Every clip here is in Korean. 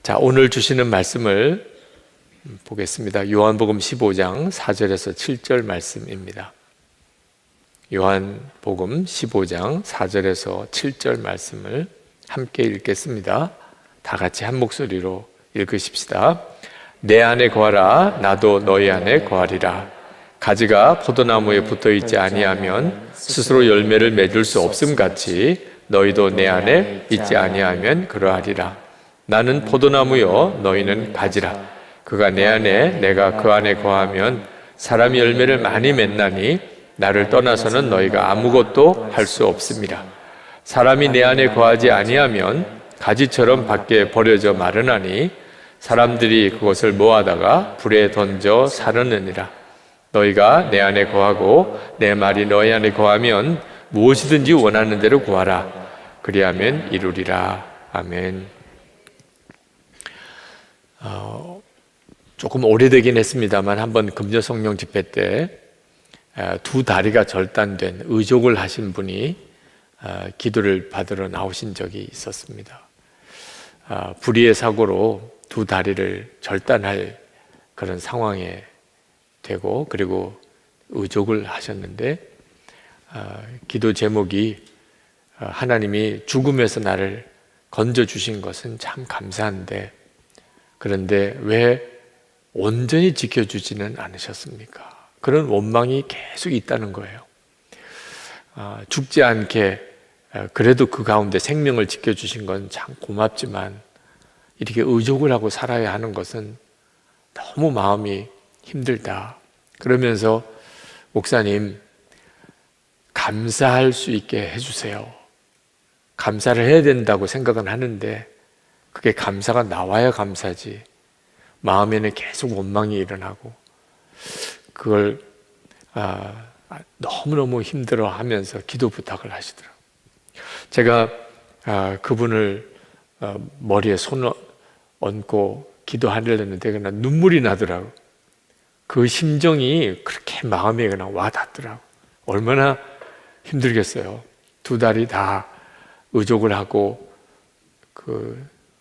자, 오늘 주시는 말씀을 보겠습니다. 요한복음 15장 4절에서 7절 말씀입니다. 요한복음 15장 4절에서 7절 말씀을 함께 읽겠습니다. 다 같이 한 목소리로 읽으십시다. 내 안에 거하라, 나도 너희 안에 거하리라. 가지가 포도나무에 붙어있지 아니하면 스스로 열매를 맺을 수 없음 같이 너희도 내 안에 있지 아니하면 그러하리라. 나는 포도나무요 너희는 가지라. 그가 내 안에 내가 그 안에 거하면 사람이 열매를 많이 맺나니 나를 떠나서는 너희가 아무것도 할 수 없습니다. 사람이 내 안에 거하지 아니하면 가지처럼 밖에 버려져 마르나니 사람들이 그것을 모아다가 불에 던져 사르느니라. 너희가 내 안에 거하고 내 말이 너희 안에 거하면 무엇이든지 원하는 대로 구하라. 그리하면 이루리라. 아멘. 조금 오래되긴 했습니다만 한번 금저성령 집회 때 두 다리가 절단된 의족을 하신 분이 기도를 받으러 나오신 적이 있었습니다. 불의의 사고로 두 다리를 절단할 그런 상황에 되고 그리고 의족을 하셨는데 기도 제목이 하나님이 죽음에서 나를 건져주신 것은 참 감사한데 그런데 왜 온전히 지켜주지는 않으셨습니까? 그런 원망이 계속 있다는 거예요. 죽지 않게 그래도 그 가운데 생명을 지켜주신 건 참 고맙지만 이렇게 의족을 하고 살아야 하는 것은 너무 마음이 힘들다. 그러면서 목사님 감사할 수 있게 해주세요. 감사를 해야 된다고 생각은 하는데 그게 감사가 나와야 감사지 마음에는 계속 원망이 일어나고 그걸 너무너무 힘들어하면서 기도 부탁을 하시더라고요. 제가 그분을 머리에 손을 얹고 기도하려는데 그냥 눈물이 나더라고요. 그 심정이 그렇게 마음에 그냥 와닿더라고요. 얼마나 힘들겠어요. 두 다리 다 의족을 하고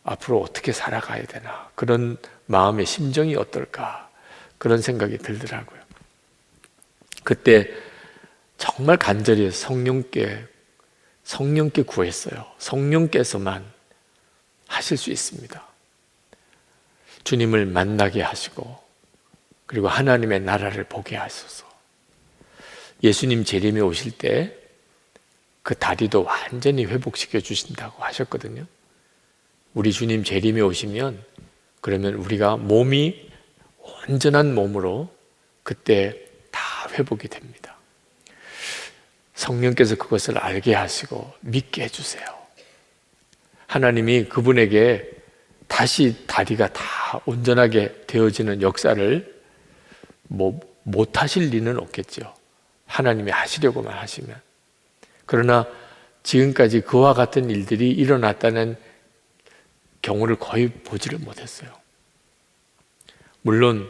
앞으로 어떻게 살아가야 되나 그런 마음의 심정이 어떨까 그런 생각이 들더라고요. 그때 정말 간절히 성령께 구했어요. 성령께서만 하실 수 있습니다. 주님을 만나게 하시고 그리고 하나님의 나라를 보게 하소서. 예수님 재림에 오실 때 그 다리도 완전히 회복시켜 주신다고 하셨거든요. 우리 주님 재림에 오시면 그러면 우리가 몸이 온전한 몸으로 그때 다 회복이 됩니다. 성령께서 그것을 알게 하시고 믿게 해주세요. 하나님이 그분에게 다시 다리가 다 온전하게 되어지는 역사를 못 하실 리는 없겠죠. 하나님이 하시려고만 하시면. 그러나 지금까지 그와 같은 일들이 일어났다는 경우를 거의 보지를 못했어요. 물론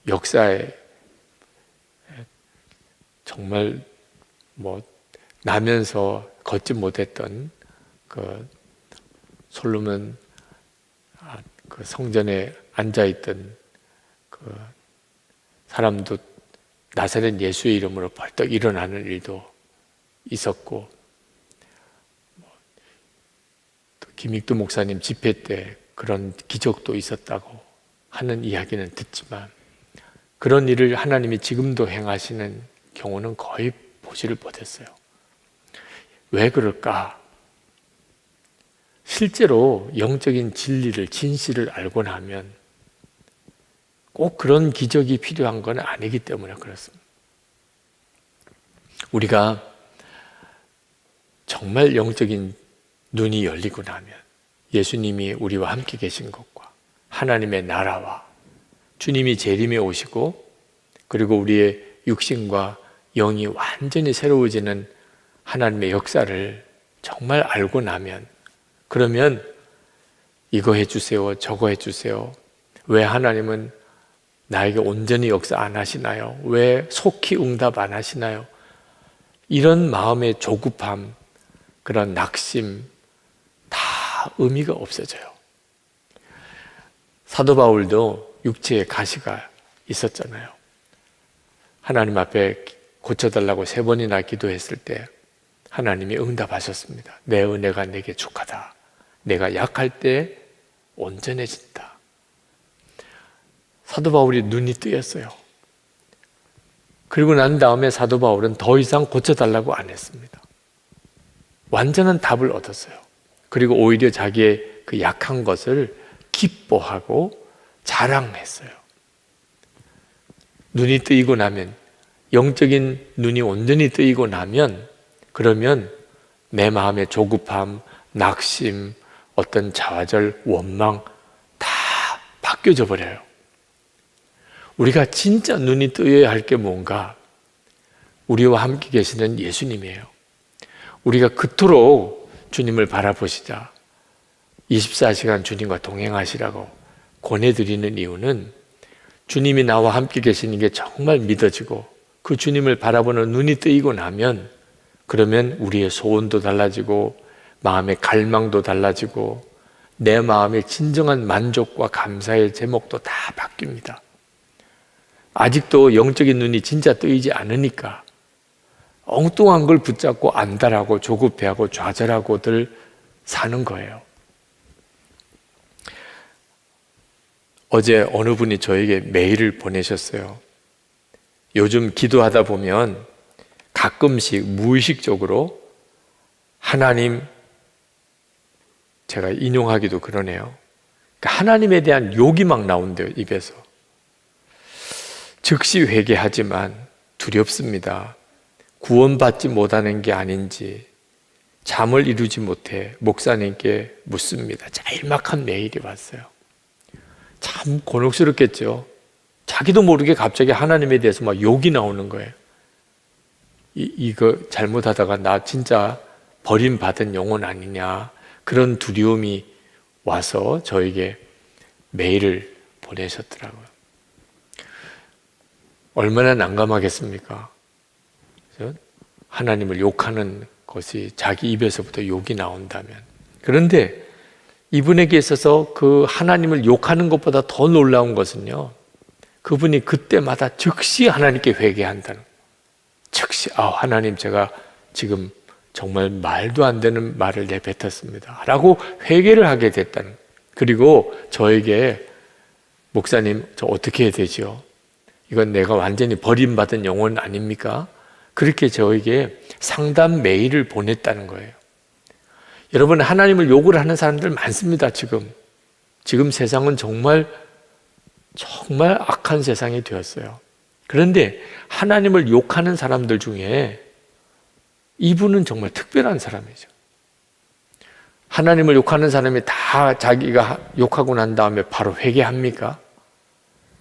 역사에 정말 나면서 걷지 못했던 그 솔로몬 그 성전에 앉아있던 그 사람도 나사렛 예수의 이름으로 벌떡 일어나는 일도 있었고 김익두 목사님 집회 때 그런 기적도 있었다고 하는 이야기는 듣지만 그런 일을 하나님이 지금도 행하시는 경우는 거의 보지를 못했어요. 왜 그럴까? 실제로 영적인 진리를, 진실을 알고 나면 꼭 그런 기적이 필요한 건 아니기 때문에 그렇습니다. 우리가 정말 영적인 눈이 열리고 나면 예수님이 우리와 함께 계신 것과 하나님의 나라와 주님이 재림에 오시고 그리고 우리의 육신과 영이 완전히 새로워지는 하나님의 역사를 정말 알고 나면 그러면 이거 해주세요, 저거 해주세요. 왜 하나님은 나에게 온전히 역사 안 하시나요? 왜 속히 응답 안 하시나요? 이런 마음의 조급함, 그런 낙심 다 의미가 없어져요. 사도 바울도 육체에 가시가 있었잖아요. 하나님 앞에 고쳐달라고 3번이나 기도했을 때 하나님이 응답하셨습니다. 내 은혜가 내게 족하다. 내가 약할 때 온전해진다. 사도 바울이 눈이 뜨였어요. 그리고 난 다음에 사도 바울은 더 이상 고쳐달라고 안 했습니다. 완전한 답을 얻었어요. 그리고 오히려 자기의 그 약한 것을 기뻐하고 자랑했어요. 눈이 뜨이고 나면, 영적인 눈이 온전히 뜨이고 나면, 그러면 내 마음의 조급함, 낙심, 어떤 자화절, 원망 다 바뀌어져 버려요. 우리가 진짜 눈이 뜨여야 할 게 뭔가? 우리와 함께 계시는 예수님이에요. 우리가 그토록 주님을 바라보시자 24시간 주님과 동행하시라고 권해드리는 이유는 주님이 나와 함께 계시는 게 정말 믿어지고 그 주님을 바라보는 눈이 뜨이고 나면 그러면 우리의 소원도 달라지고 마음의 갈망도 달라지고 내 마음의 진정한 만족과 감사의 제목도 다 바뀝니다. 아직도 영적인 눈이 진짜 뜨이지 않으니까 엉뚱한 걸 붙잡고 안달하고 조급해하고 좌절하고들 사는 거예요. 어제 어느 분이 저에게 메일을 보내셨어요. 요즘 기도하다 보면 가끔씩 무의식적으로 하나님, 제가 인용하기도 그러네요. 그러니까 하나님에 대한 욕이 막 나온대요, 입에서. 즉시 회개하지만 두렵습니다. 구원받지 못하는 게 아닌지 잠을 이루지 못해 목사님께 묻습니다. 짤막한 메일이 왔어요. 참 곤혹스럽겠죠. 자기도 모르게 갑자기 하나님에 대해서 막 욕이 나오는 거예요. 이거 잘못하다가 나 진짜 버림받은 영혼 아니냐, 그런 두려움이 와서 저에게 메일을 보내셨더라고요. 얼마나 난감하겠습니까? 하나님을 욕하는 것이 자기 입에서부터 욕이 나온다면. 그런데 이분에게 있어서 그 하나님을 욕하는 것보다 더 놀라운 것은요, 그분이 그때마다 즉시 하나님께 회개한다는 거예요. 즉시 하나님, 제가 지금 정말 말도 안 되는 말을 내뱉었습니다 라고 회개를 하게 됐다는 거예요. 그리고 저에게 목사님, 저 어떻게 해야 되죠? 이건 내가 완전히 버림받은 영혼 아닙니까? 그렇게 저에게 상담 메일을 보냈다는 거예요. 여러분, 하나님을 욕을 하는 사람들 많습니다. 지금 세상은 정말 악한 세상이 되었어요. 그런데 하나님을 욕하는 사람들 중에 이분은 정말 특별한 사람이죠. 하나님을 욕하는 사람이 다 자기가 욕하고 난 다음에 바로 회개합니까?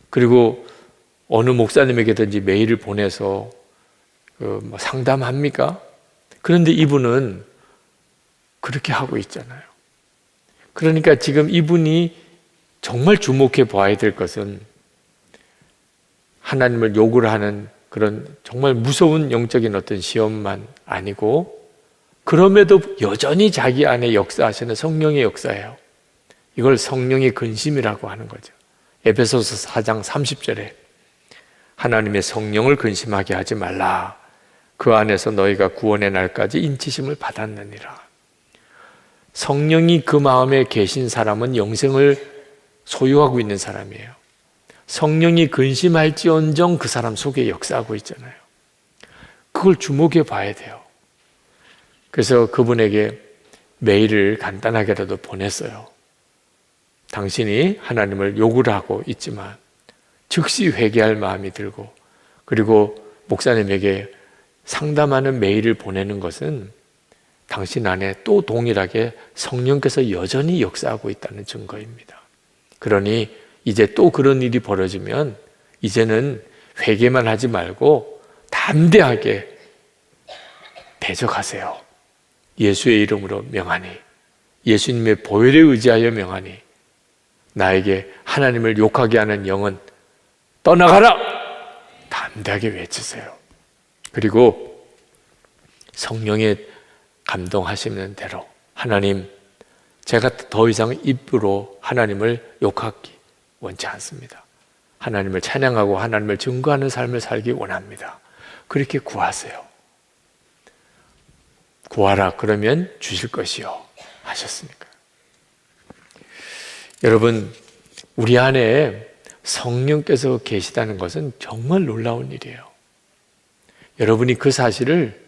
그리고 어느 목사님에게든지 메일을 보내서 상담합니까? 그런데 이분은 그렇게 하고 있잖아요. 그러니까 지금 이분이 정말 주목해 봐야 될 것은 하나님을 욕을 하는 그런 정말 무서운 영적인 어떤 시험만 아니고, 그럼에도 여전히 자기 안에 역사하시는 성령의 역사예요. 이걸 성령의 근심이라고 하는 거죠. 에베소서 4장 30절에 하나님의 성령을 근심하게 하지 말라. 그 안에서 너희가 구원의 날까지 인치심을 받았느니라. 성령이 그 마음에 계신 사람은 영생을 소유하고 있는 사람이에요. 성령이 근심할지언정 그 사람 속에 역사하고 있잖아요. 그걸 주목해 봐야 돼요. 그래서 그분에게 메일을 간단하게라도 보냈어요. 당신이 하나님을 욕을 하고 있지만 즉시 회개할 마음이 들고, 그리고 목사님에게 상담하는 메일을 보내는 것은 당신 안에 또 동일하게 성령께서 여전히 역사하고 있다는 증거입니다. 그러니 이제 또 그런 일이 벌어지면 이제는 회개만 하지 말고 담대하게 대적하세요. 예수의 이름으로 명하니, 예수님의 보혈에 의지하여 명하니, 나에게 하나님을 욕하게 하는 영은 떠나가라! 담대하게 외치세요. 그리고 성령의 감동하시는 대로, 하나님, 제가 더 이상 입으로 하나님을 욕하기 원치 않습니다. 하나님을 찬양하고 하나님을 증거하는 삶을 살기 원합니다. 그렇게 구하세요. 구하라 그러면 주실 것이요 하셨으니까. 여러분, 우리 안에 성령께서 계시다는 것은 정말 놀라운 일이에요. 여러분이 그 사실을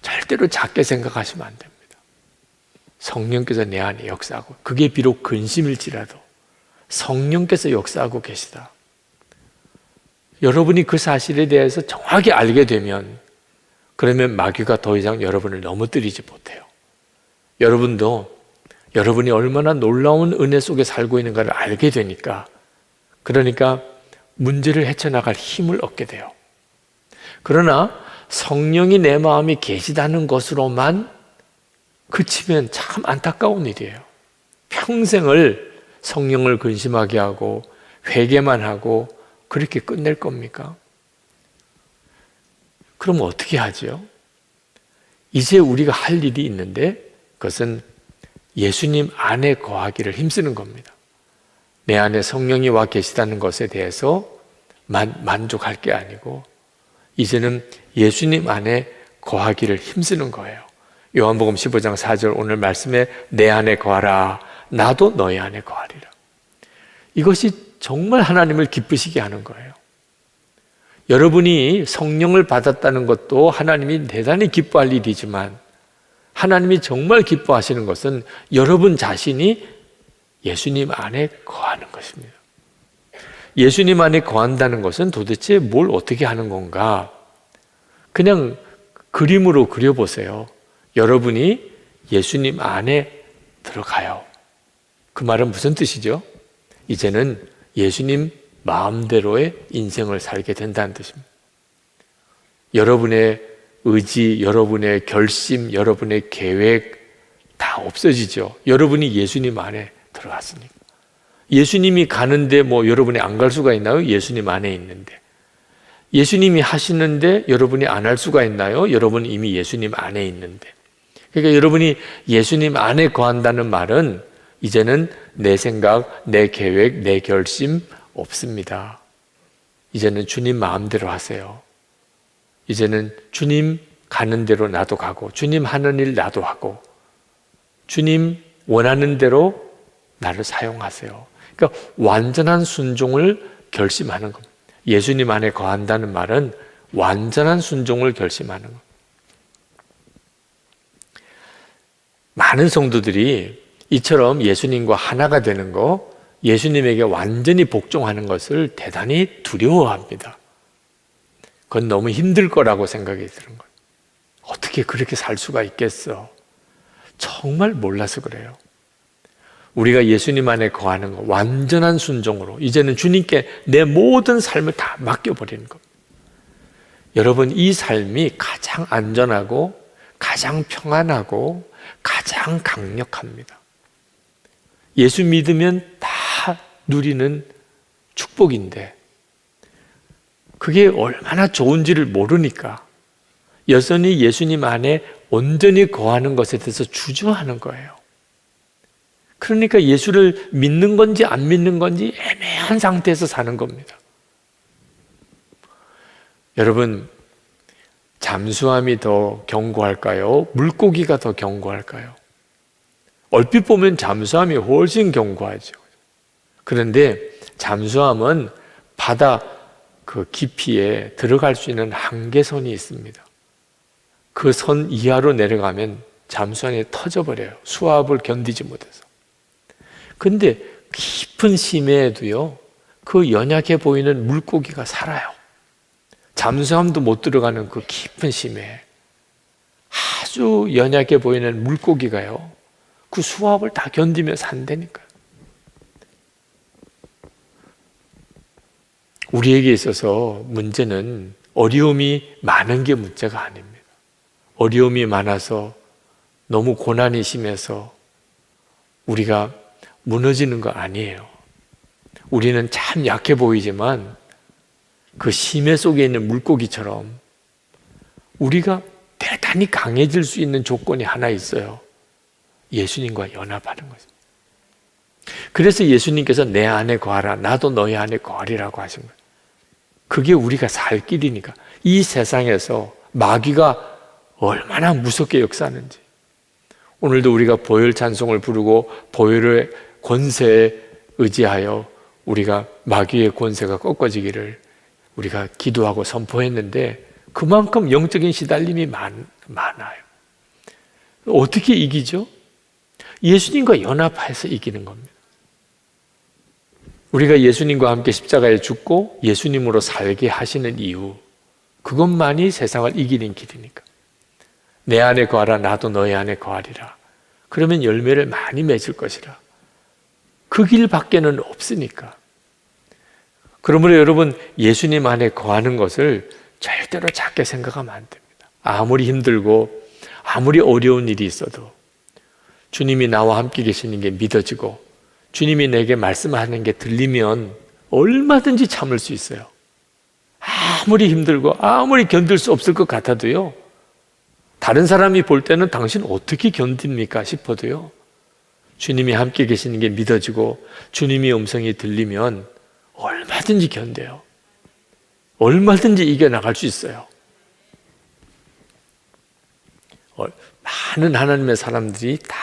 절대로 작게 생각하시면 안 됩니다. 성령께서 내 안에 역사하고, 그게 비록 근심일지라도 성령께서 역사하고 계시다. 여러분이 그 사실에 대해서 정확히 알게 되면, 그러면 마귀가 더 이상 여러분을 넘어뜨리지 못해요. 여러분도 여러분이 얼마나 놀라운 은혜 속에 살고 있는가를 알게 되니까, 그러니까 문제를 헤쳐나갈 힘을 얻게 돼요. 그러나 성령이 내 마음에 계시다는 것으로만 그치면 참 안타까운 일이에요. 평생을 성령을 근심하게 하고 회개만 하고 그렇게 끝낼 겁니까? 그럼 어떻게 하죠? 이제 우리가 할 일이 있는데, 그것은 예수님 안에 거하기를 힘쓰는 겁니다. 내 안에 성령이 와 계시다는 것에 대해서 만족할 게 아니고, 이제는 예수님 안에 거하기를 힘쓰는 거예요. 요한복음 15장 4절 오늘 말씀에 내 안에 거하라 나도 너희 안에 거하리라. 이것이 정말 하나님을 기쁘시게 하는 거예요. 여러분이 성령을 받았다는 것도 하나님이 대단히 기뻐할 일이지만, 하나님이 정말 기뻐하시는 것은 여러분 자신이 예수님 안에 거하는 것입니다. 예수님 안에 거한다는 것은 도대체 뭘 어떻게 하는 건가? 그냥 그림으로 그려보세요. 여러분이 예수님 안에 들어가요. 그 말은 무슨 뜻이죠? 이제는 예수님 마음대로의 인생을 살게 된다는 뜻입니다. 여러분의 의지, 여러분의 결심, 여러분의 계획 다 없어지죠. 여러분이 예수님 안에 들어갔으니까. 예수님이 가는데 여러분이 안 갈 수가 있나요? 예수님 안에 있는데. 예수님이 하시는데 여러분이 안 할 수가 있나요? 여러분 이미 예수님 안에 있는데. 그러니까 여러분이 예수님 안에 거한다는 말은 이제는 내 생각, 내 계획, 내 결심 없습니다. 이제는 주님 마음대로 하세요. 이제는 주님 가는 대로 나도 가고, 주님 하는 일 나도 하고, 주님 원하는 대로 나를 사용하세요. 그러니까 완전한 순종을 결심하는 겁니다. 예수님 안에 거한다는 말은 완전한 순종을 결심하는 겁니다. 많은 성도들이 이처럼 예수님과 하나가 되는 거, 예수님에게 완전히 복종하는 것을 대단히 두려워합니다. 그건 너무 힘들 거라고 생각이 드는 거예요. 어떻게 그렇게 살 수가 있겠어? 정말 몰라서 그래요. 우리가 예수님 안에 거하는 거, 완전한 순종으로 이제는 주님께 내 모든 삶을 다 맡겨버리는 겁니다. 여러분, 이 삶이 가장 안전하고 가장 평안하고 가장 강력합니다. 예수 믿으면 다 누리는 축복인데, 그게 얼마나 좋은지를 모르니까 여전히 예수님 안에 온전히 거하는 것에 대해서 주저하는 거예요. 그러니까 예수를 믿는 건지 안 믿는 건지 애매한 상태에서 사는 겁니다. 여러분, 잠수함이 더 견고할까요? 물고기가 더 견고할까요? 얼핏 보면 잠수함이 훨씬 견고하죠. 그런데 잠수함은 바다 그 깊이에 들어갈 수 있는 한계선이 있습니다. 그 선 이하로 내려가면 잠수함이 터져버려요. 수압을 견디지 못해서. 근데 깊은 심해에도요, 그 연약해 보이는 물고기가 살아요. 잠수함도 못 들어가는 그 깊은 심해에 아주 연약해 보이는 물고기가요, 그 수압을 다 견디며 산다니까요. 우리에게 있어서 문제는 어려움이 많은 게 문제가 아닙니다. 어려움이 많아서 너무 고난이 심해서 우리가 무너지는 거 아니에요. 우리는 참 약해 보이지만 그 심해 속에 있는 물고기처럼 우리가 대단히 강해질 수 있는 조건이 하나 있어요. 예수님과 연합하는 것입니다. 그래서 예수님께서 내 안에 거하라, 나도 너희 안에 거하리라고 하신 거예요. 그게 우리가 살 길이니까. 이 세상에서 마귀가 얼마나 무섭게 역사하는지. 오늘도 우리가 보혈 찬송을 부르고 보혈의 권세에 의지하여 우리가 마귀의 권세가 꺾어지기를 우리가 기도하고 선포했는데, 그만큼 영적인 시달림이 많아요. 어떻게 이기죠? 예수님과 연합해서 이기는 겁니다. 우리가 예수님과 함께 십자가에 죽고 예수님으로 살게 하시는 이유, 그것만이 세상을 이기는 길이니까. 내 안에 거하라, 나도 너희 안에 거하리라. 그러면 열매를 많이 맺을 것이라. 그 길밖에는 없으니까. 그러므로 여러분, 예수님 안에 거하는 것을 절대로 작게 생각하면 안 됩니다. 아무리 힘들고 아무리 어려운 일이 있어도 주님이 나와 함께 계시는 게 믿어지고 주님이 내게 말씀하는 게 들리면 얼마든지 참을 수 있어요. 아무리 힘들고 아무리 견딜 수 없을 것 같아도요, 다른 사람이 볼 때는 당신 어떻게 견딥니까 싶어도요, 주님이 함께 계시는 게 믿어지고 주님의 음성이 들리면 얼마든지 견뎌요. 얼마든지 이겨나갈 수 있어요. 많은 하나님의 사람들이 다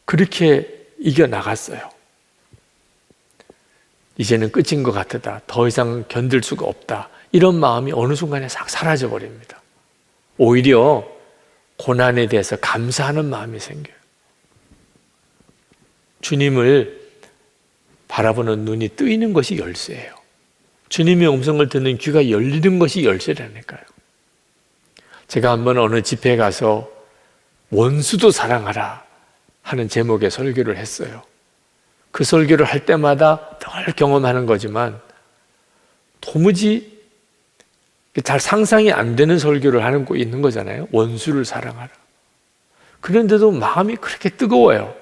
그렇게 이겨나갔어요. 이제는 끝인 것 같다, 더 이상 견딜 수가 없다, 이런 마음이 어느 순간에 싹 사라져 버립니다. 오히려 고난에 대해서 감사하는 마음이 생겨요. 주님을 바라보는 눈이 뜨이는 것이 열쇠예요. 주님의 음성을 듣는 귀가 열리는 것이 열쇠라니까요. 제가 한번 어느 집회에 가서 원수도 사랑하라 하는 제목의 설교를 했어요. 그 설교를 할 때마다 늘 경험하는 거지만 도무지 잘 상상이 안 되는 설교를 하는 거 있는 거잖아요. 원수를 사랑하라. 그런데도 마음이 그렇게 뜨거워요.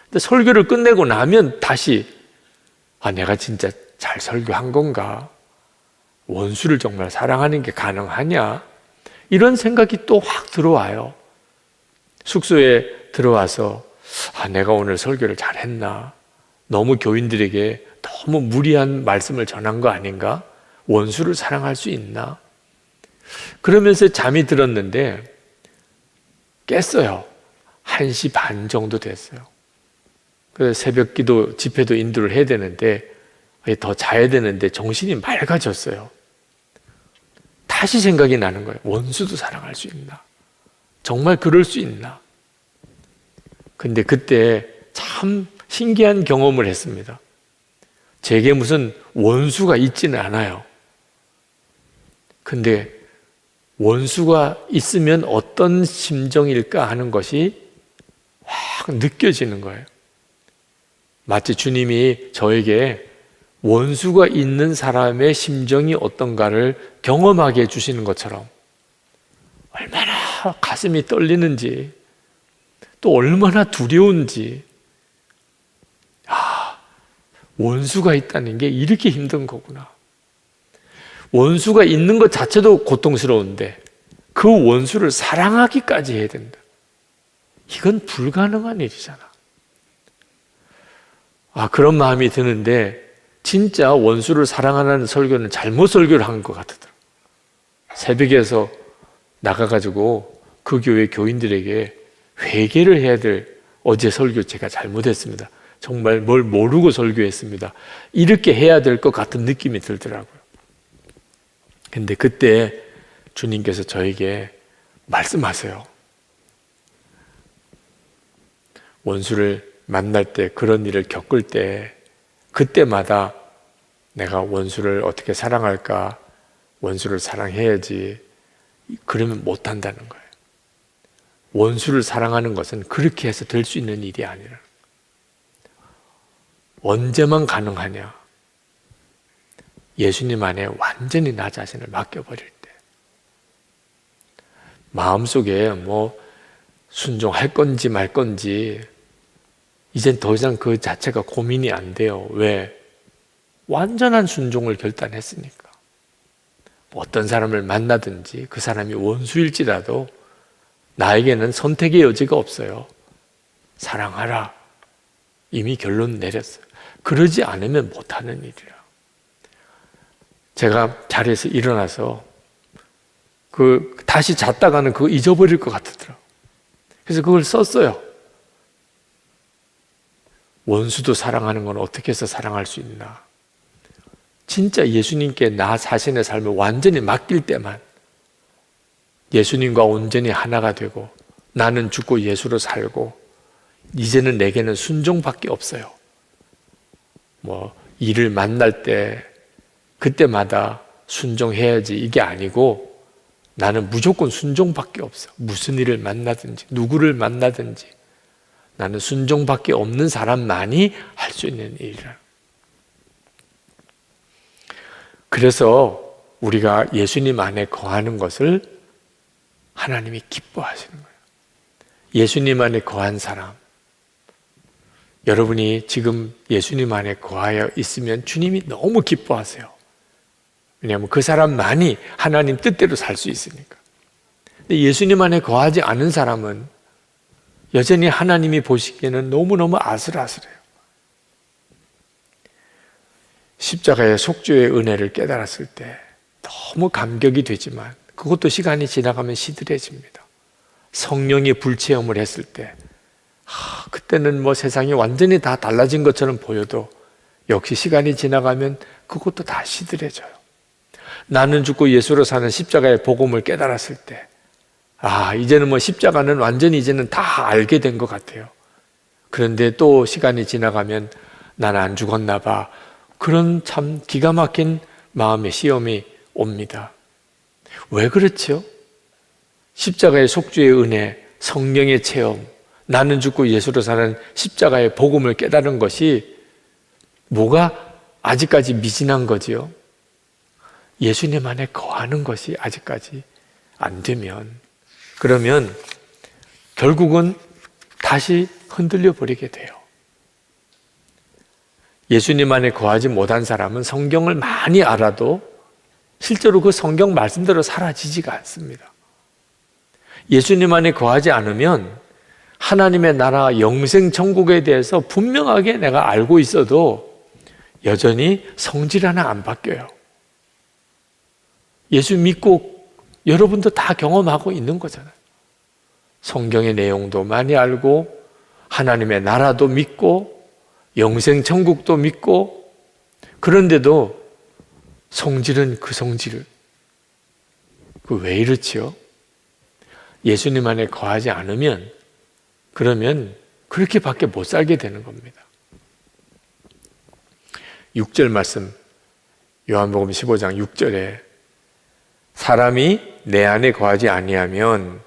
근데 설교를 끝내고 나면 다시 내가 진짜 잘 설교한 건가? 원수를 정말 사랑하는 게 가능하냐? 이런 생각이 또 확 들어와요. 숙소에 들어와서 내가 오늘 설교를 잘했나? 너무 교인들에게 너무 무리한 말씀을 전한 거 아닌가? 원수를 사랑할 수 있나? 그러면서 잠이 들었는데 깼어요. 1시 반 정도 됐어요. 그래서 새벽 기도 집회도 인도를 해야 되는데 더 자야 되는데 정신이 맑아졌어요. 다시 생각이 나는 거예요. 원수도 사랑할 수 있나? 정말 그럴 수 있나? 근데 그때 참 신기한 경험을 했습니다. 제게 무슨 원수가 있지는 않아요. 근데 원수가 있으면 어떤 심정일까 하는 것이 확 느껴지는 거예요. 마치 주님이 저에게 원수가 있는 사람의 심정이 어떤가를 경험하게 해주시는 것처럼, 얼마나 가슴이 떨리는지, 또 얼마나 두려운지, 원수가 있다는 게 이렇게 힘든 거구나. 원수가 있는 것 자체도 고통스러운데 그 원수를 사랑하기까지 해야 된다. 이건 불가능한 일이잖아. 그런 마음이 드는데 진짜 원수를 사랑하는 설교는 잘못 설교를 한 것 같더라고요. 새벽에서 나가가지고 그 교회 교인들에게 회개를 해야 될 어제 설교 제가 잘못했습니다. 정말 뭘 모르고 설교했습니다. 이렇게 해야 될 것 같은 느낌이 들더라고요. 근데 그때 주님께서 저에게 말씀하세요. 원수를 만날 때, 그런 일을 겪을 때, 그때마다 내가 원수를 어떻게 사랑할까? 원수를 사랑해야지. 그러면 못한다는 거예요. 원수를 사랑하는 것은 그렇게 해서 될 수 있는 일이 아니라. 언제만 가능하냐? 예수님 안에 완전히 나 자신을 맡겨버릴 때. 마음속에 순종할 건지 말 건지 이젠 더 이상 그 자체가 고민이 안 돼요. 왜? 완전한 순종을 결단했으니까. 어떤 사람을 만나든지 그 사람이 원수일지라도 나에게는 선택의 여지가 없어요. 사랑하라. 이미 결론 내렸어요. 그러지 않으면 못하는 일이라. 제가 자리에서 일어나서 다시 잤다가는 그거 잊어버릴 것 같더라고요. 그래서 그걸 썼어요. 원수도 사랑하는 건 어떻게 해서 사랑할 수 있나. 진짜 예수님께 나 자신의 삶을 완전히 맡길 때만 예수님과 온전히 하나가 되고 나는 죽고 예수로 살고 이제는 내게는 순종밖에 없어요. 일을 만날 때 그때마다 순종해야지 이게 아니고 나는 무조건 순종밖에 없어. 무슨 일을 만나든지 누구를 만나든지 나는 순종밖에 없는 사람만이 할 수 있는 일이라. 그래서 우리가 예수님 안에 거하는 것을 하나님이 기뻐하시는 거예요. 예수님 안에 거한 사람, 여러분이 지금 예수님 안에 거하여 있으면 주님이 너무 기뻐하세요. 왜냐하면 그 사람만이 하나님 뜻대로 살 수 있으니까. 근데 예수님 안에 거하지 않은 사람은 여전히 하나님이 보시기에는 너무너무 아슬아슬해요. 십자가의 속죄의 은혜를 깨달았을 때 너무 감격이 되지만 그것도 시간이 지나가면 시들해집니다. 성령의 불체험을 했을 때 그때는 세상이 완전히 다 달라진 것처럼 보여도 역시 시간이 지나가면 그것도 다 시들해져요. 나는 죽고 예수로 사는 십자가의 복음을 깨달았을 때 이제는 십자가는 완전히 이제는 다 알게 된 것 같아요. 그런데 또 시간이 지나가면 나는 안 죽었나 봐. 그런 참 기가 막힌 마음의 시험이 옵니다. 왜 그렇죠? 십자가의 속죄의 은혜, 성령의 체험, 나는 죽고 예수로 사는 십자가의 복음을 깨달은 것이 뭐가 아직까지 미진한 거지요? 예수님 안에 거하는 것이 아직까지 안 되면 그러면 결국은 다시 흔들려 버리게 돼요. 예수님 안에 거하지 못한 사람은 성경을 많이 알아도 실제로 그 성경 말씀대로 사라지지가 않습니다. 예수님 안에 거하지 않으면 하나님의 나라 영생 천국에 대해서 분명하게 내가 알고 있어도 여전히 성질 하나 안 바뀌어요. 예수 믿고 여러분도 다 경험하고 있는 거잖아요. 성경의 내용도 많이 알고 하나님의 나라도 믿고 영생 천국도 믿고 그런데도 성질은 그 성질. 왜 이렇지요? 예수님 안에 거하지 않으면 그러면 그렇게밖에 못 살게 되는 겁니다. 6절 말씀 요한복음 15장 6절에 사람이 내 안에 거하지 아니하면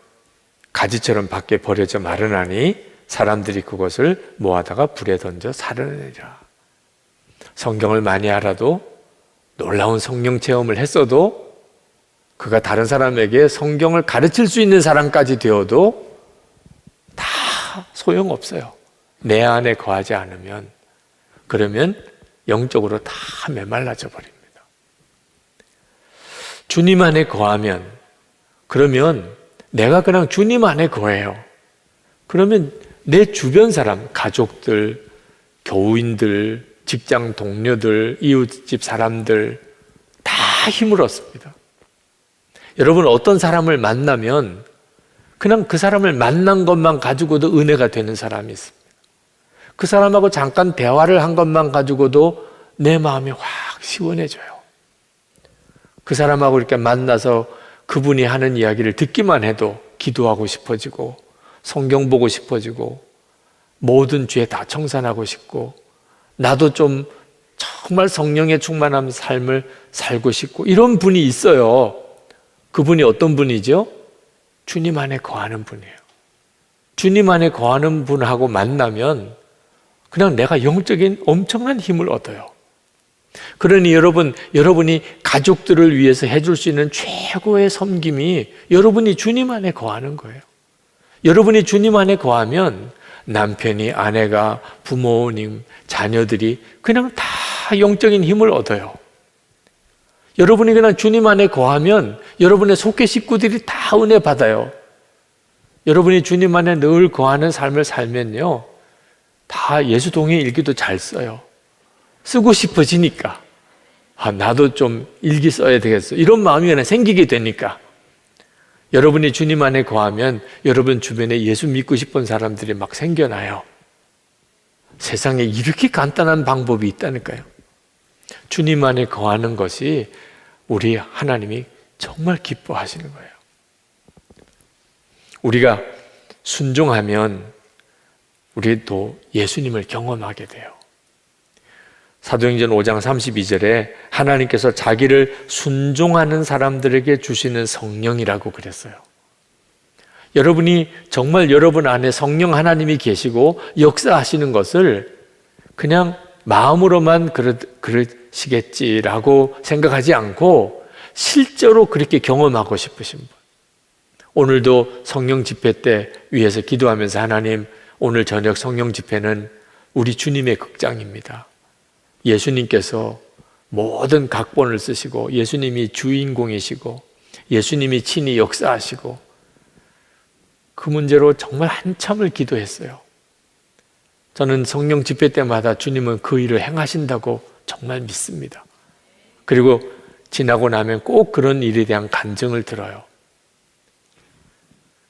가지처럼 밖에 버려져 마르나니 사람들이 그것을 모아다가 불에 던져 사르느니라. 성경을 많이 알아도 놀라운 성령 체험을 했어도 그가 다른 사람에게 성경을 가르칠 수 있는 사람까지 되어도 다 소용없어요. 내 안에 거하지 않으면 그러면 영적으로 다 메말라져 버립니다. 주님 안에 거하면 그러면 내가 그냥 주님 안에 거해요. 그러면 내 주변 사람, 가족들, 교우인들, 직장 동료들, 이웃집 사람들 다 힘을 얻습니다. 여러분 어떤 사람을 만나면 그냥 그 사람을 만난 것만 가지고도 은혜가 되는 사람이 있습니다. 그 사람하고 잠깐 대화를 한 것만 가지고도 내 마음이 확 시원해져요. 그 사람하고 이렇게 만나서 그분이 하는 이야기를 듣기만 해도 기도하고 싶어지고 성경 보고 싶어지고 모든 죄 다 청산하고 싶고 나도 좀 정말 성령에 충만한 삶을 살고 싶고 이런 분이 있어요. 그분이 어떤 분이죠? 주님 안에 거하는 분이에요. 주님 안에 거하는 분하고 만나면 그냥 내가 영적인 엄청난 힘을 얻어요. 그러니 여러분이 가족들을 위해서 해줄 수 있는 최고의 섬김이 여러분이 주님 안에 거하는 거예요. 여러분이 주님 안에 거하면 남편이, 아내가, 부모님, 자녀들이 그냥 다 영적인 힘을 얻어요. 여러분이 그냥 주님 안에 거하면 여러분의 속계 식구들이 다 은혜 받아요. 여러분이 주님 안에 늘 거하는 삶을 살면요, 다 예수 동행 일기도 잘 써요. 쓰고 싶어지니까. 나도 좀 일기 써야 되겠어. 이런 마음이 그냥 생기게 되니까. 여러분이 주님 안에 거하면 여러분 주변에 예수 믿고 싶은 사람들이 막 생겨나요. 세상에 이렇게 간단한 방법이 있다니까요. 주님 안에 거하는 것이 우리 하나님이 정말 기뻐하시는 거예요. 우리가 순종하면 우리도 예수님을 경험하게 돼요. 사도행전 5장 32절에 하나님께서 자기를 순종하는 사람들에게 주시는 성령이라고 그랬어요. 여러분이 정말 여러분 안에 성령 하나님이 계시고 역사하시는 것을 그냥 마음으로만 그러시겠지라고 생각하지 않고 실제로 그렇게 경험하고 싶으신 분. 오늘도 성령 집회 때 위에서 기도하면서 하나님, 오늘 저녁 성령 집회는 우리 주님의 극장입니다. 예수님께서 모든 각본을 쓰시고 예수님이 주인공이시고 예수님이 친히 역사하시고 그 문제로 정말 한참을 기도했어요. 저는 성령 집회 때마다 주님은 그 일을 행하신다고 정말 믿습니다. 그리고 지나고 나면 꼭 그런 일에 대한 간증을 들어요.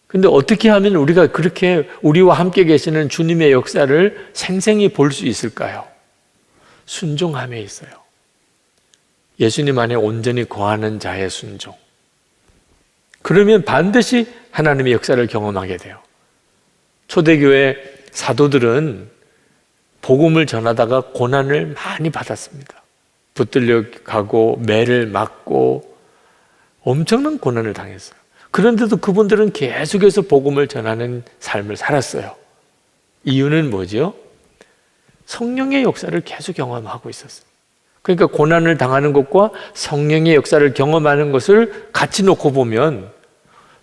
근데 어떻게 하면 우리가 그렇게 우리와 함께 계시는 주님의 역사를 생생히 볼 수 있을까요? 순종함에 있어요. 예수님 안에 온전히 거하는 자의 순종. 그러면 반드시 하나님의 역사를 경험하게 돼요. 초대교회 사도들은 복음을 전하다가 고난을 많이 받았습니다. 붙들려 가고 매를 맞고 엄청난 고난을 당했어요. 그런데도 그분들은 계속해서 복음을 전하는 삶을 살았어요. 이유는 뭐죠? 성령의 역사를 계속 경험하고 있었어요. 그러니까 고난을 당하는 것과 성령의 역사를 경험하는 것을 같이 놓고 보면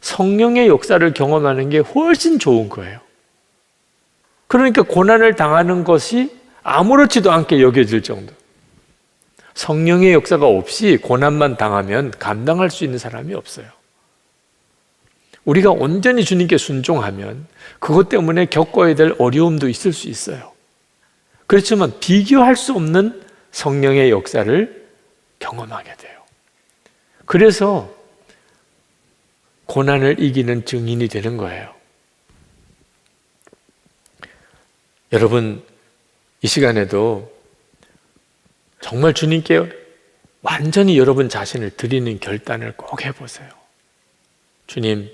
성령의 역사를 경험하는 게 훨씬 좋은 거예요. 그러니까 고난을 당하는 것이 아무렇지도 않게 여겨질 정도. 성령의 역사가 없이 고난만 당하면 감당할 수 있는 사람이 없어요. 우리가 온전히 주님께 순종하면 그것 때문에 겪어야 될 어려움도 있을 수 있어요. 그렇지만 비교할 수 없는 성령의 역사를 경험하게 돼요. 그래서 고난을 이기는 증인이 되는 거예요. 여러분, 이 시간에도 정말 주님께 완전히 여러분 자신을 드리는 결단을 꼭 해보세요. 주님,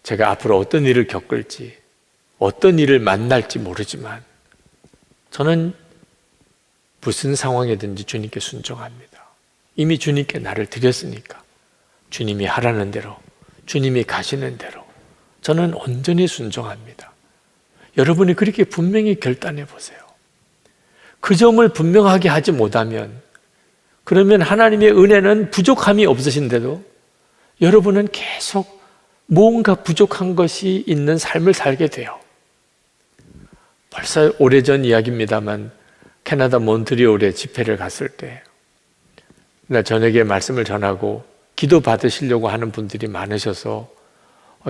제가 앞으로 어떤 일을 겪을지, 어떤 일을 만날지 모르지만 저는 무슨 상황이든지 주님께 순종합니다. 이미 주님께 나를 드렸으니까 주님이 하라는 대로, 주님이 가시는 대로 저는 온전히 순종합니다. 여러분이 그렇게 분명히 결단해 보세요. 그 점을 분명하게 하지 못하면 그러면 하나님의 은혜는 부족함이 없으신데도 여러분은 계속 뭔가 부족한 것이 있는 삶을 살게 돼요. 벌써 오래전 이야기입니다만 캐나다 몬트리올에 집회를 갔을 때 나 저녁에 말씀을 전하고 기도 받으시려고 하는 분들이 많으셔서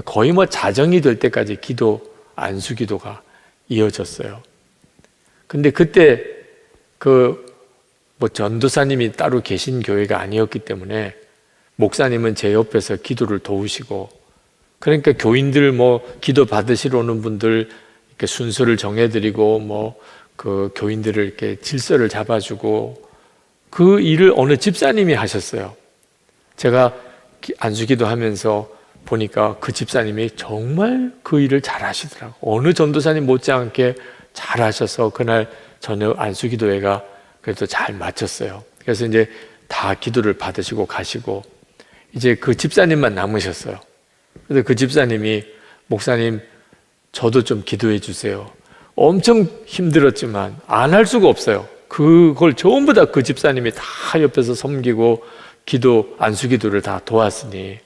거의 자정이 될 때까지 안수 기도가 이어졌어요. 근데 그때 전도사님이 따로 계신 교회가 아니었기 때문에 목사님은 제 옆에서 기도를 도우시고 그러니까 교인들 기도 받으시러 오는 분들 이렇게 순서를 정해드리고 그 교인들을 이렇게 질서를 잡아주고 그 일을 어느 집사님이 하셨어요. 제가 안수기도 하면서 보니까 그 집사님이 정말 그 일을 잘 하시더라고요. 어느 전도사님 못지않게 잘 하셔서 그날 저녁 안수기도회가 그래도 잘 마쳤어요. 그래서 이제 다 기도를 받으시고 가시고 이제 그 집사님만 남으셨어요. 그래서 그 집사님이 목사님 저도 좀 기도해 주세요. 엄청 힘들었지만 안 할 수가 없어요. 그걸 전부 다 그 집사님이 다 옆에서 섬기고 안수기도를 다 도왔으니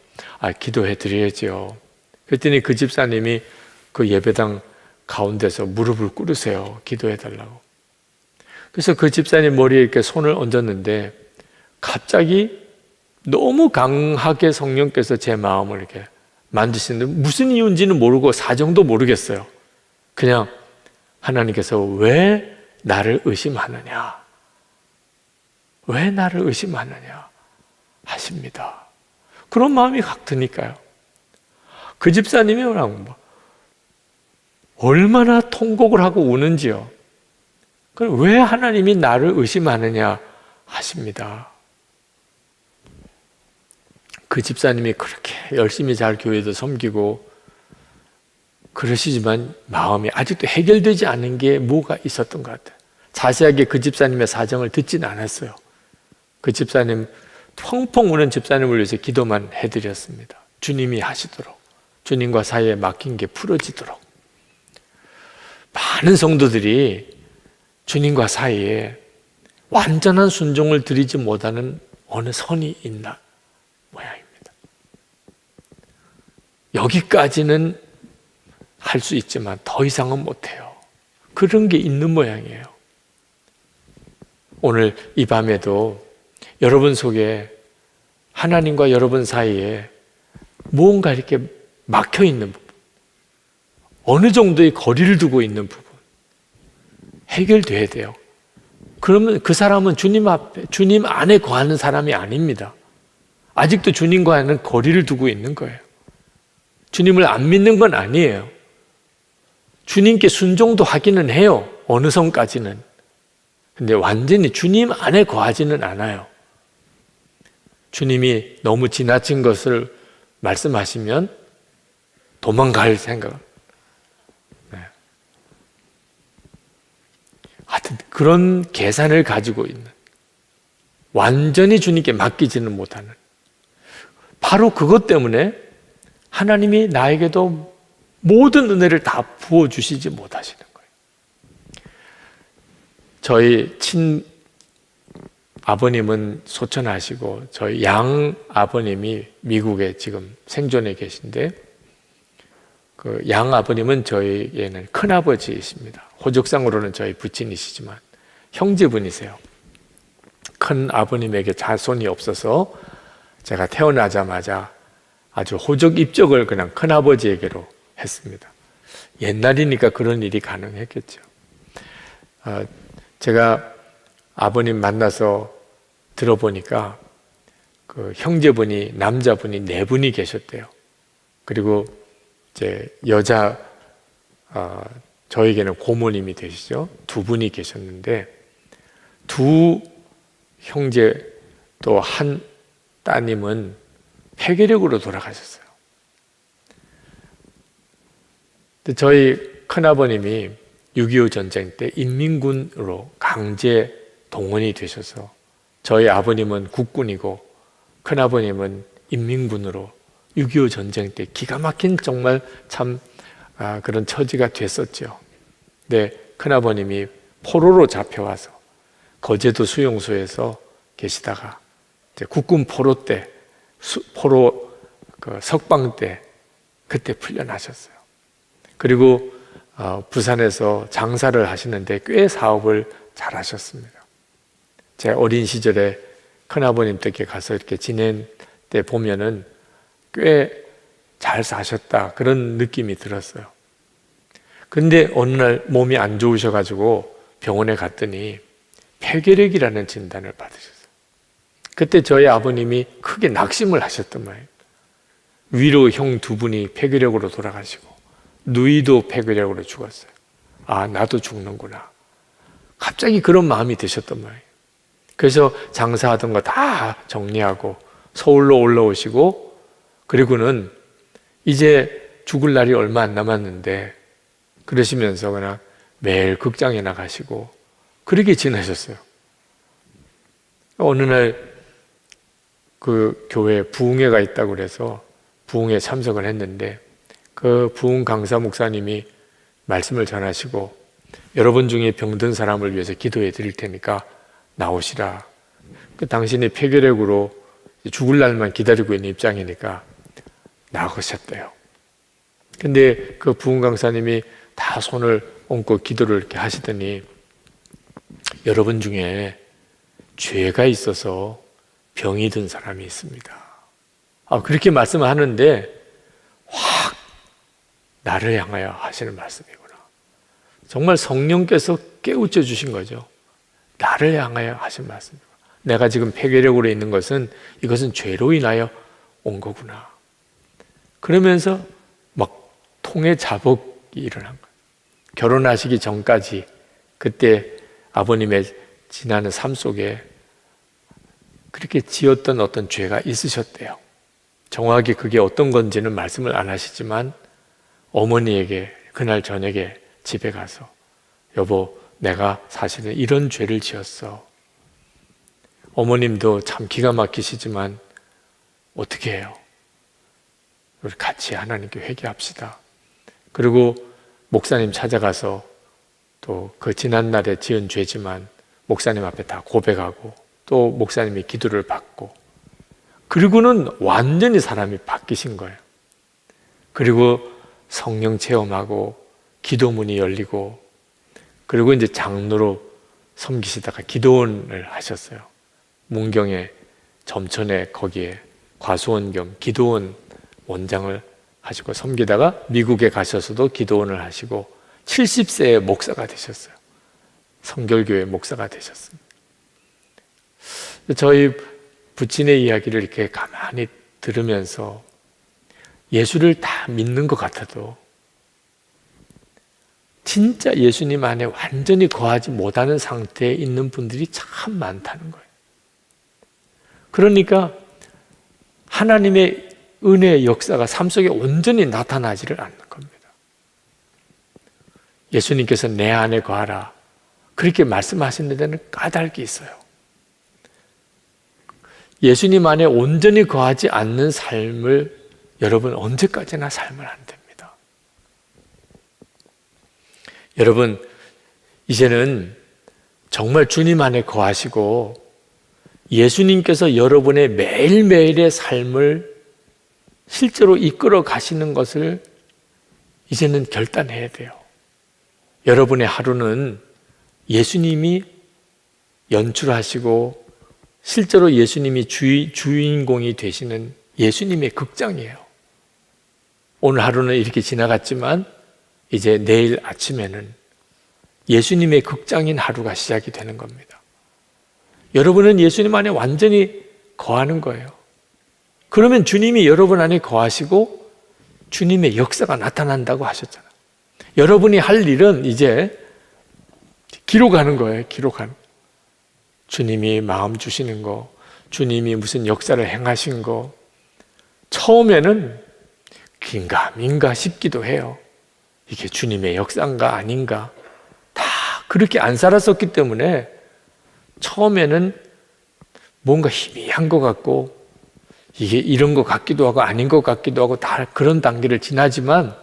기도해 드려야죠. 그랬더니 그 집사님이 그 예배당 가운데서 무릎을 꿇으세요. 기도해 달라고. 그래서 그 집사님 머리에 이렇게 손을 얹었는데 갑자기 너무 강하게 성령께서 제 마음을 이렇게 만지시는데 무슨 이유인지는 모르고 사정도 모르겠어요. 그냥 하나님께서 왜 나를 의심하느냐? 왜 나를 의심하느냐? 하십니다. 그런 마음이 확 드니까요. 그 집사님이 얼마나 통곡을 하고 우는지요. 그럼 왜 하나님이 나를 의심하느냐 하십니다. 그 집사님이 그렇게 열심히 잘 교회도 섬기고 그러시지만 마음이 아직도 해결되지 않은 게 뭐가 있었던 것 같아요. 자세하게 그 집사님의 사정을 듣지는 않았어요. 그 집사님, 펑펑 우는 집사님을 위해서 기도만 해드렸습니다. 주님이 하시도록, 주님과 사이에 막힌 게 풀어지도록. 많은 성도들이 주님과 사이에 완전한 순종을 드리지 못하는 어느 선이 있나 모양입니다. 여기까지는 할 수 있지만 더 이상은 못해요. 그런 게 있는 모양이에요. 오늘 이 밤에도 여러분 속에 하나님과 여러분 사이에 무언가 이렇게 막혀 있는 부분, 어느 정도의 거리를 두고 있는 부분 해결돼야 돼요. 그러면 그 사람은 주님 앞에, 주님 안에 거하는 사람이 아닙니다. 아직도 주님과는 거리를 두고 있는 거예요. 주님을 안 믿는 건 아니에요. 주님께 순종도 하기는 해요. 어느 선까지는. 근데 완전히 주님 안에 거하지는 않아요. 주님이 너무 지나친 것을 말씀하시면 도망갈 생각. 네. 하여튼 그런 계산을 가지고 있는, 완전히 주님께 맡기지는 못하는, 바로 그것 때문에 하나님이 나에게도 모든 은혜를 다 부어주시지 못하시는 거예요. 저희 아버님은 소천하시고 저희 양 아버님이 미국에 지금 생존해 계신데, 그 양 아버님은 저희에는 큰아버지이십니다. 호적상으로는 저희 부친이시지만 형제분이세요. 큰 아버님에게 자손이 없어서 제가 태어나자마자 아주 호적 입적을 그냥 큰아버지에게로 했습니다. 옛날이니까 그런 일이 가능했겠죠. 제가 아버님 만나서 들어보니까 그 형제분이, 남자분이 4분이 계셨대요. 그리고 이제 저에게는 고모님이 되시죠. 2분이 계셨는데, 2 형제 또 한 따님은 폐결핵으로 돌아가셨어요. 근데 저희 큰아버님이 6.25 전쟁 때 인민군으로 강제 동원이 되셔서 저희 아버님은 국군이고 큰아버님은 인민군으로 6.25 전쟁 때 기가 막힌 정말 참 그런 처지가 됐었죠. 근데 큰아버님이 포로로 잡혀와서 거제도 수용소에서 계시다가 이제 국군 포로 때, 포로 그 석방 때 그때 풀려나셨어요. 그리고 부산에서 장사를 하시는데 꽤 사업을 잘 하셨습니다. 제 어린 시절에 큰아버님 댁에 가서 이렇게 지낸 때 보면은 꽤 잘 사셨다, 그런 느낌이 들었어요. 근데 어느 날 몸이 안 좋으셔가지고 병원에 갔더니 폐결핵이라는 진단을 받으셨어요. 그때 저희 아버님이 크게 낙심을 하셨던 거예요. 위로 형 2분이 폐결핵으로 돌아가시고 누이도 폐결핵으로 죽었어요. 아, 나도 죽는구나. 갑자기 그런 마음이 드셨던 거예요. 그래서 장사하던 거 다 정리하고 서울로 올라오시고, 그리고는 이제 죽을 날이 얼마 안 남았는데 그러시면서 그냥 매일 극장에 나가시고 그렇게 지내셨어요. 어느 날 그 교회에 부흥회가 있다고 그래서 부흥회에 참석을 했는데, 그 부흥 강사 목사님이 말씀을 전하시고, 여러분 중에 병든 사람을 위해서 기도해 드릴 테니까 나오시라. 그 당신이 폐결핵으로 죽을 날만 기다리고 있는 입장이니까 나오셨대요. 근데 그 부흥 강사님이 다 손을 얹고 기도를 이렇게 하시더니, 여러분 중에 죄가 있어서 병이 든 사람이 있습니다. 그렇게 말씀하는데 확 나를 향하여 하시는 말씀이구나. 정말 성령께서 깨우쳐 주신 거죠. 나를 향하여 하신 말씀입니다. 내가 지금 폐결핵으로 있는 것은 이것은 죄로 인하여 온 거구나. 그러면서 막 통해 자복이 일어난 거예요. 결혼하시기 전까지 그때 아버님의 지나는 삶 속에 그렇게 지었던 어떤 죄가 있으셨대요. 정확히 그게 어떤 건지는 말씀을 안 하시지만 어머니에게 그날 저녁에 집에 가서 여보, 내가 사실은 이런 죄를 지었어. 어머님도 참 기가 막히시지만 어떻게 해요? 우리 같이 하나님께 회개합시다. 그리고 목사님 찾아가서 또 그 지난날에 지은 죄지만 목사님 앞에 다 고백하고 또 목사님이 기도를 받고 그리고는 완전히 사람이 바뀌신 거예요. 그리고 성령 체험하고 기도문이 열리고 그리고 이제 장로로 섬기시다가 기도원을 하셨어요. 문경에 점천에 거기에 과수원 겸 기도원 원장을 하시고 섬기다가 미국에 가셔서도 기도원을 하시고 70세에 목사가 되셨어요. 성결교회 목사가 되셨습니다. 저희 부친의 이야기를 이렇게 가만히 들으면서 예수를 다 믿는 것 같아도 진짜 예수님 안에 완전히 거하지 못하는 상태에 있는 분들이 참 많다는 거예요. 그러니까 하나님의 은혜의 역사가 삶 속에 온전히 나타나지를 않는 겁니다. 예수님께서 내 안에 거하라 그렇게 말씀하시는 데는 까닭이 있어요. 예수님 안에 온전히 거하지 않는 삶을 여러분 언제까지나 살면 안 됩니다. 여러분 이제는 정말 주님 안에 거하시고 예수님께서 여러분의 매일매일의 삶을 실제로 이끌어 가시는 것을 이제는 결단해야 돼요. 여러분의 하루는 예수님이 연출하시고 실제로 예수님이 주인공이 되시는 예수님의 극장이에요. 오늘 하루는 이렇게 지나갔지만 이제 내일 아침에는 예수님의 극장인 하루가 시작이 되는 겁니다. 여러분은 예수님 안에 완전히 거하는 거예요. 그러면 주님이 여러분 안에 거하시고 주님의 역사가 나타난다고 하셨잖아요. 여러분이 할 일은 이제 기록하는 거예요. 기록하는. 주님이 마음 주시는 거, 주님이 무슨 역사를 행하신 거, 처음에는 긴가민가 싶기도 해요. 이게 주님의 역사인가 아닌가. 다 그렇게 안 살았었기 때문에 처음에는 뭔가 희미한 것 같고 이게 이런 것 같기도 하고 아닌 것 같기도 하고 다 그런 단계를 지나지만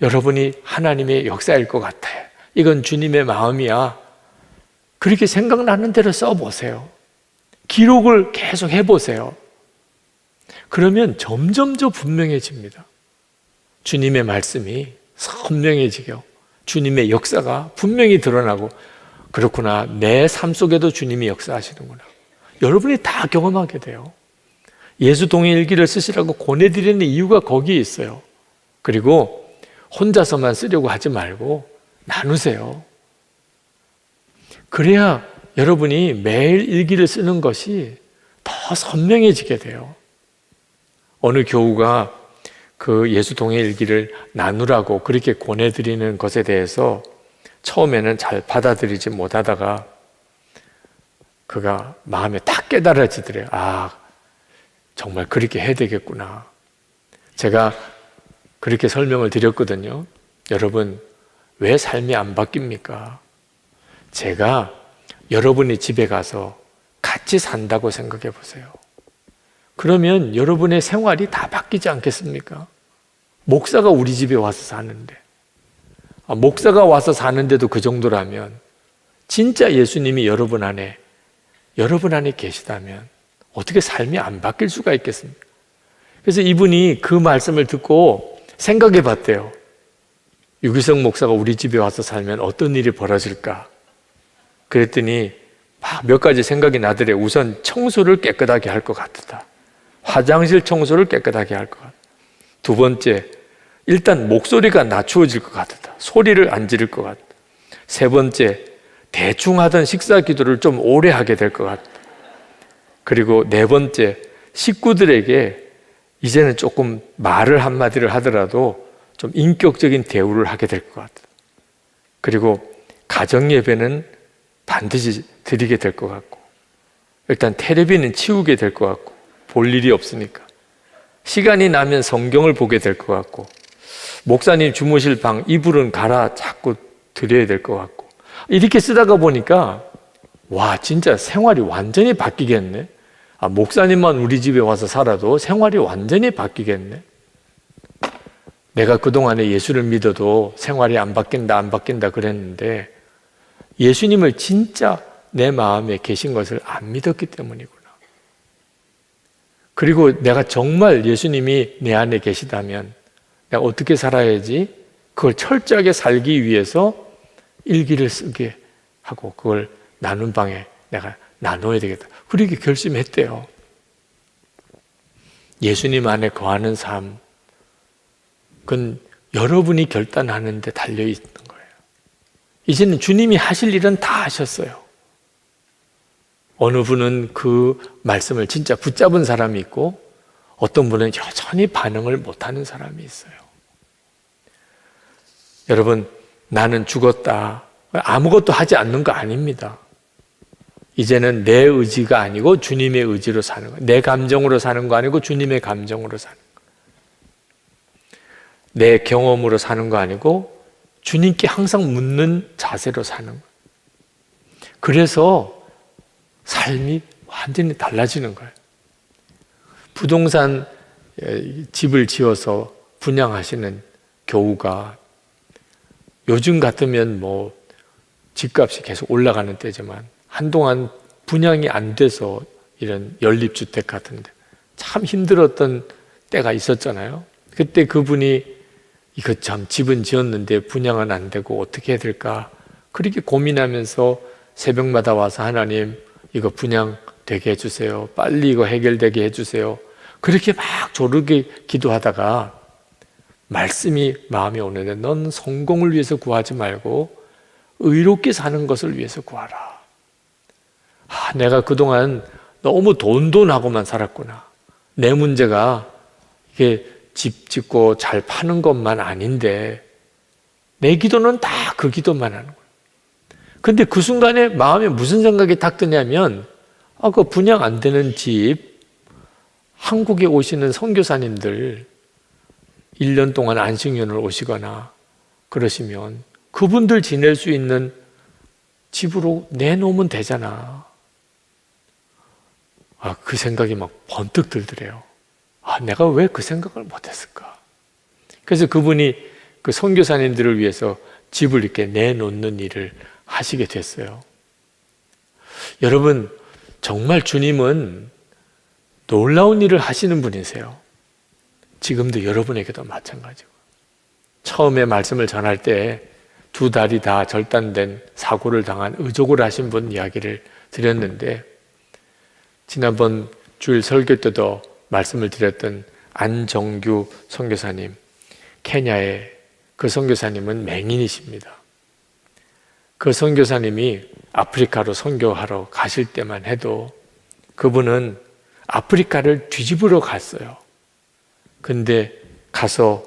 여러분이 하나님의 역사일 것 같아요. 이건 주님의 마음이야. 그렇게 생각나는 대로 써보세요. 기록을 계속 해보세요. 그러면 점점 더 분명해집니다. 주님의 말씀이 선명해지고 주님의 역사가 분명히 드러나고 그렇구나. 내 삶 속에도 주님이 역사하시는구나. 여러분이 다 경험하게 돼요. 예수 동행일기를 쓰시라고 권해드리는 이유가 거기에 있어요. 그리고 혼자서만 쓰려고 하지 말고 나누세요. 그래야 여러분이 매일 일기를 쓰는 것이 더 선명해지게 돼요. 어느 교우가 그 예수 동행일기를 나누라고 그렇게 권해드리는 것에 대해서 처음에는 잘 받아들이지 못하다가 그가 마음에 딱 깨달아지더래요. 아, 정말 그렇게 해야 되겠구나. 제가 그렇게 설명을 드렸거든요. 여러분, 왜 삶이 안 바뀝니까? 제가 여러분의 집에 가서 같이 산다고 생각해 보세요. 그러면 여러분의 생활이 다 바뀌지 않겠습니까? 목사가 우리 집에 와서 사는데, 목사가 와서 사는데도 그 정도라면 진짜 예수님이 여러분 안에 계시다면 어떻게 삶이 안 바뀔 수가 있겠습니까? 그래서 이분이 그 말씀을 듣고 생각해 봤대요. 유기성 목사가 우리 집에 와서 살면 어떤 일이 벌어질까? 그랬더니 몇 가지 생각이 나더래요. 우선 청소를 깨끗하게 할 것 같다. 화장실 청소를 깨끗하게 할 것 같다. 두 번째, 일단 목소리가 낮추어질 것 같다. 소리를 안 지를 것 같다. 세 번째, 대충 하던 식사 기도를 좀 오래 하게 될 것 같다. 그리고 네 번째, 식구들에게 이제는 조금 말을 한마디를 하더라도 좀 인격적인 대우를 하게 될 것 같다. 그리고 가정 예배는 반드시 드리게 될 것 같고, 일단 텔레비는 치우게 될 것 같고, 볼 일이 없으니까 시간이 나면 성경을 보게 될 것 같고, 목사님 주무실 방 이불은 갈아 자꾸 드려야 될 것 같고, 이렇게 쓰다가 보니까 와, 진짜 생활이 완전히 바뀌겠네. 목사님만 우리 집에 와서 살아도 생활이 완전히 바뀌겠네. 내가 그동안에 예수를 믿어도 생활이 안 바뀐다 그랬는데, 예수님을 진짜 내 마음에 계신 것을 안 믿었기 때문이구나. 그리고 내가 정말 예수님이 내 안에 계시다면 내가 어떻게 살아야지 그걸 철저하게 살기 위해서 일기를 쓰게 하고 그걸 나눈 방에 내가 나눠야 되겠다. 그렇게 결심했대요. 예수님 안에 거하는 삶, 그건 여러분이 결단하는 데 달려있는 거예요. 이제는 주님이 하실 일은 다 하셨어요. 어느 분은 그 말씀을 진짜 붙잡은 사람이 있고, 어떤 분은 여전히 반응을 못하는 사람이 있어요. 여러분, 나는 죽었다, 아무것도 하지 않는 거 아닙니다. 이제는 내 의지가 아니고 주님의 의지로 사는 거예요. 내 감정으로 사는 거 아니고 주님의 감정으로 사는 거예요. 내 경험으로 사는 거 아니고 주님께 항상 묻는 자세로 사는 거예요. 그래서 삶이 완전히 달라지는 거예요. 부동산 집을 지어서 분양하시는 교우가 요즘 같으면 뭐 집값이 계속 올라가는 때지만 한동안 분양이 안 돼서 이런 연립주택 같은데 참 힘들었던 때가 있었잖아요. 그때 그분이 이거 참 집은 지었는데 분양은 안 되고 어떻게 해야 될까 그렇게 고민하면서 새벽마다 와서 하나님 이거 분양 되게 해주세요. 빨리 이거 해결되게 해주세요. 그렇게 막 조르게 기도하다가 말씀이 마음에 오는데 넌 성공을 위해서 구하지 말고 의롭게 사는 것을 위해서 구하라. 내가 그동안 너무 돈하고만 살았구나. 내 문제가 이게 집 짓고 잘 파는 것만 아닌데 내 기도는 다 그 기도만 하는 거예요. 근데 그 순간에 마음에 무슨 생각이 딱 드냐면 그 분양 안 되는 집 한국에 오시는 선교사님들 1년 동안 안식년을 오시거나 그러시면 그분들 지낼 수 있는 집으로 내놓으면 되잖아. 그 생각이 막 번뜩 들더래요. 내가 왜 그 생각을 못했을까? 그래서 그분이 그 선교사님들을 위해서 집을 이렇게 내놓는 일을 하시게 됐어요. 여러분, 정말 주님은 놀라운 일을 하시는 분이세요. 지금도 여러분에게도 마찬가지고. 처음에 말씀을 전할 때 2다리 다 절단된 사고를 당한 의족을 하신 분 이야기를 드렸는데, 지난번 주일 설교 때도 말씀을 드렸던 안정규 선교사님, 케냐의 그 선교사님은 맹인이십니다. 그 선교사님이 아프리카로 선교하러 가실 때만 해도 그분은 아프리카를 뒤집으러 갔어요. 근데 가서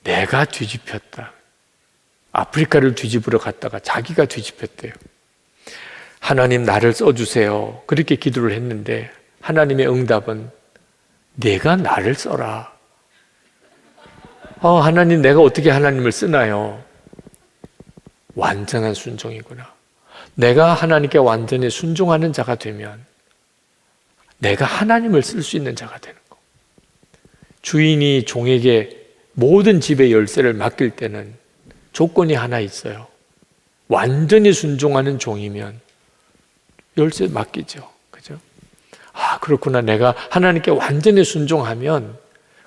내가 뒤집혔다. 아프리카를 뒤집으러 갔다가 자기가 뒤집혔대요. 하나님 나를 써주세요. 그렇게 기도를 했는데 하나님의 응답은 내가 나를 써라. 하나님 내가 어떻게 하나님을 쓰나요? 완전한 순종이구나. 내가 하나님께 완전히 순종하는 자가 되면 내가 하나님을 쓸 수 있는 자가 되는 거. 주인이 종에게 모든 집의 열쇠를 맡길 때는 조건이 하나 있어요. 완전히 순종하는 종이면 열쇠 맡기죠. 그죠? 그렇구나. 내가 하나님께 완전히 순종하면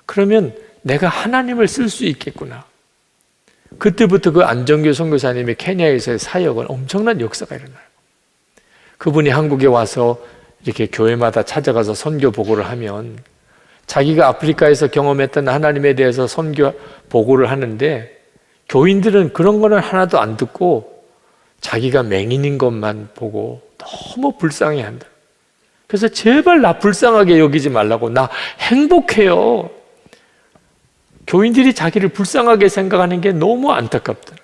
그러면 내가 하나님을 쓸 수 있겠구나. 그때부터 그 안정규 선교사님의 케냐에서의 사역은 엄청난 역사가 일어나요. 그분이 한국에 와서 이렇게 교회마다 찾아가서 선교 보고를 하면 자기가 아프리카에서 경험했던 하나님에 대해서 선교 보고를 하는데 교인들은 그런 거는 하나도 안 듣고 자기가 맹인인 것만 보고 너무 불쌍해한다. 그래서 제발 나 불쌍하게 여기지 말라고, 나 행복해요. 교인들이 자기를 불쌍하게 생각하는 게 너무 안타깝다.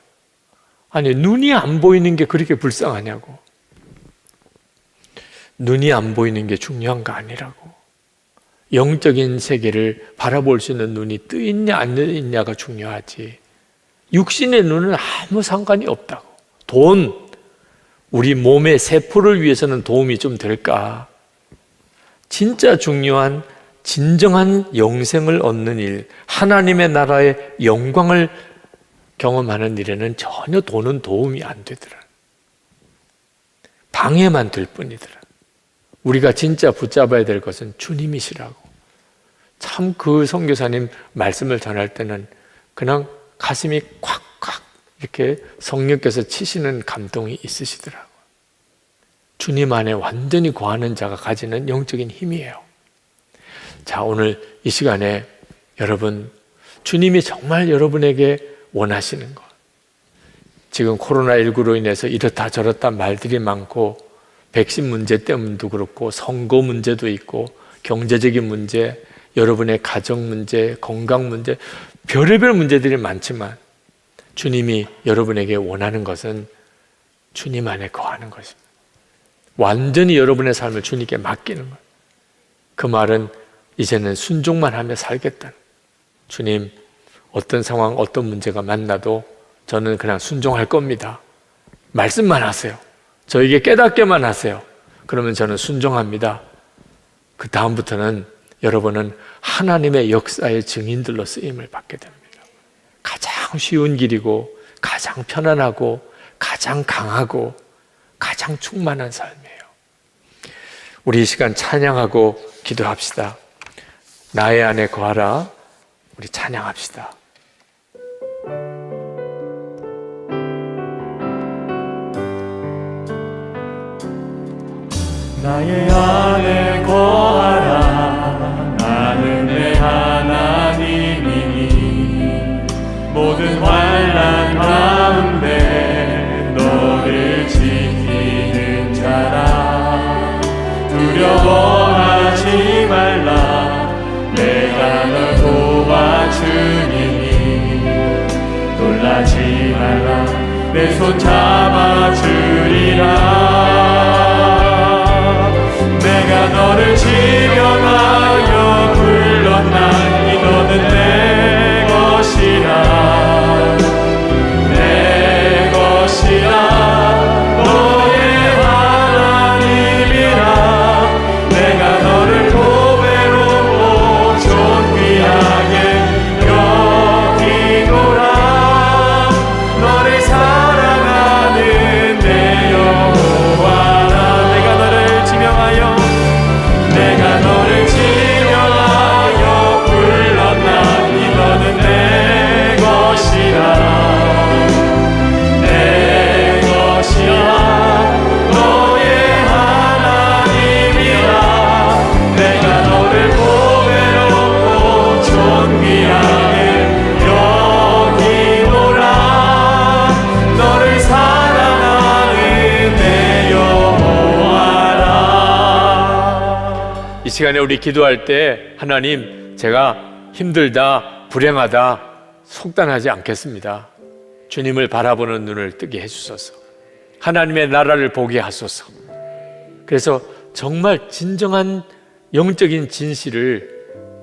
아니, 눈이 안 보이는 게 그렇게 불쌍하냐고. 눈이 안 보이는 게 중요한 거 아니라고. 영적인 세계를 바라볼 수 있는 눈이 뜨 있냐 안 뜨 있냐가 중요하지. 육신의 눈은 아무 상관이 없다고. 돈, 우리 몸의 세포를 위해서는 도움이 좀 될까? 진짜 중요한 진정한 영생을 얻는 일, 하나님의 나라의 영광을 경험하는 일에는 전혀 돈은 도움이 안 되더라. 방해만 될 뿐이더라. 우리가 진짜 붙잡아야 될 것은 주님이시라고. 참 그 선교사님 말씀을 전할 때는 그냥 가슴이 콱콱 이렇게 성령께서 치시는 감동이 있으시더라고요. 주님 안에 완전히 거하는 자가 가지는 영적인 힘이에요. 자, 오늘 이 시간에 여러분, 주님이 정말 여러분에게 원하시는 것, 지금 코로나19로 인해서 이렇다 저렇다 말들이 많고 백신 문제 때문도 그렇고 선거 문제도 있고 경제적인 문제, 여러분의 가정 문제, 건강 문제, 별의별 문제들이 많지만 주님이 여러분에게 원하는 것은 주님 안에 거하는 것입니다. 완전히 여러분의 삶을 주님께 맡기는 거예요. 그 말은 이제는 순종만 하며 살겠다는, 주님, 어떤 상황, 어떤 문제가 만나도 저는 그냥 순종할 겁니다. 말씀만 하세요. 저에게 깨닫게만 하세요. 그러면 저는 순종합니다. 그 다음부터는 여러분은 하나님의 역사의 증인들로 쓰임을 받게 됩니다. 가장 쉬운 길이고 가장 편안하고 가장 강하고 가장 충만한 삶이에요. 우리 이 시간 찬양하고 기도합시다. 나의 안에 거하라. 우리 찬양합시다. 나의 안에 거하라. 나는 내 하나님이니 모든 환난 가운데 너를 지키는 자라. 두려워하지 말라. 내가 널 도와주리니 놀라지 말라. 내 손 잡아주리라. 내가 너를 지명하여 불렀나니 너는 내 것이라. 내 것이라. 너의 하나님이라. 내가 너를 고배롭고 존귀하게 여기노라. 너를 사랑하는 내 여호와라. 내가 너를 지명하여 불렀나니 너는 내 것이라. 내 것이라. 너의 하나님이라. 내가 너를 보배롭고 존귀하게 여기노라. 너를 사랑하는 내 여호와라. 이 시간에 우리 기도할 때 하나님, 제가 힘들다, 불행하다 속단하지 않겠습니다. 주님을 바라보는 눈을 뜨게 해주소서. 하나님의 나라를 보게 하소서. 그래서 정말 진정한 영적인 진실을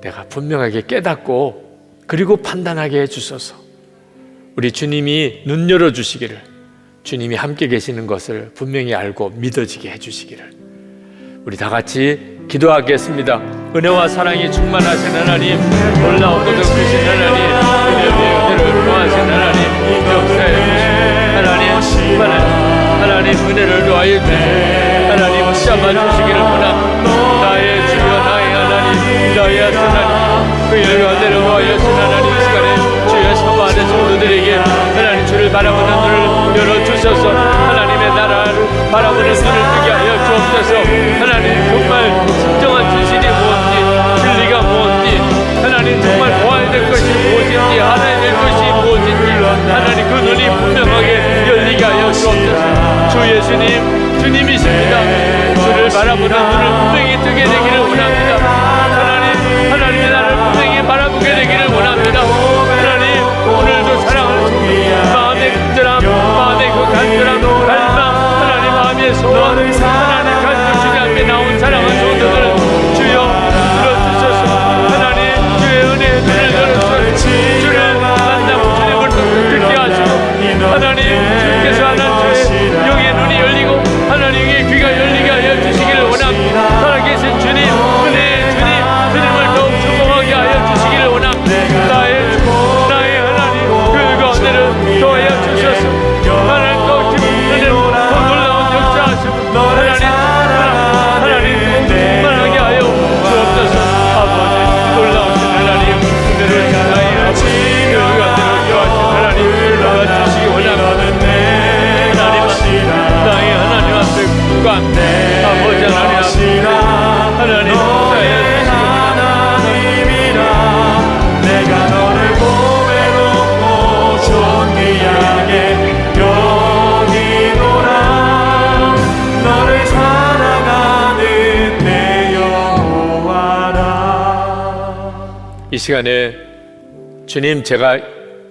내가 분명하게 깨닫고 그리고 판단하게 해주소서. 우리 주님이 눈 열어주시기를, 주님이 함께 계시는 것을 분명히 알고 믿어지게 해주시기를 우리 다 같이 기도하겠습니다. 은혜와 사랑이 충만하신 하나님, 놀라운 것을 크신 하나님, 은혜 위에 은혜를 더하신 하나님, 역사해 주신 하나님, 은혜를 더하여 주시고 하나님 잡아주시기를 원합니다. 나의 주여, 나의 하나님, 나의 하나님, 그 열과 은혜를 더하여 주신 하나님, 이 시간에 주의 사모하는 성도들에게 하나님 주를 바라보는 눈을 열어주셔서 하나님의 나라를 바라보는 눈을 뜨게 하여 주옵소서. 하나님, 정말 진정한 진실이 무엇인지, 진리가 무엇인지 그 눈이 분명하게 열리게 하여 주옵소서. 주 예수님, 주님이십니다. 주를 바라보는 눈을 분명히 뜨게 되기를 원합니다. 하나님이 나를 분명히 바라보게 되기를 원합니다. 하나님, 오늘도 사랑을 마음의 간절함, 마음의 그 간절함, 갈망, 하나님 마음의 소원, 하나님 간절 주님 앞에 나온 사랑한 소원들을 주여 들어주셔서 하나님 주의 은혜의 눈을 열어주셔서 주를 만나고 주님을 듣게 하시고 하나님 주께서 하나님 주의 영의 눈이 열리고 하나님의 귀가 열리게 하여 주시기를 원합니다. 살아계신 주님, 은혜의 주님, 주님을 더욱 주목하게 하여 주시기를 원합니다. 나의 하나님 그 가운데를 더하여 주셔서 하나님 더 기쁘는 더 놀라운 역사하시고 하나님 충만하게 하여 주옵소서. 아버지 놀라우신 하나님, 그대로 나의 아버지 그 가운데로 요하신 하나님 도와주시기 원합니다. 나의 하나님 앞에 구간 아버지 하나님 앞에 하나님 역사하여 주시기 하나님이라 내가 너를 고백놓고 존귀하게 여기노라. 너를 사랑하는 내 여호와라. 이 시간에 주님, 제가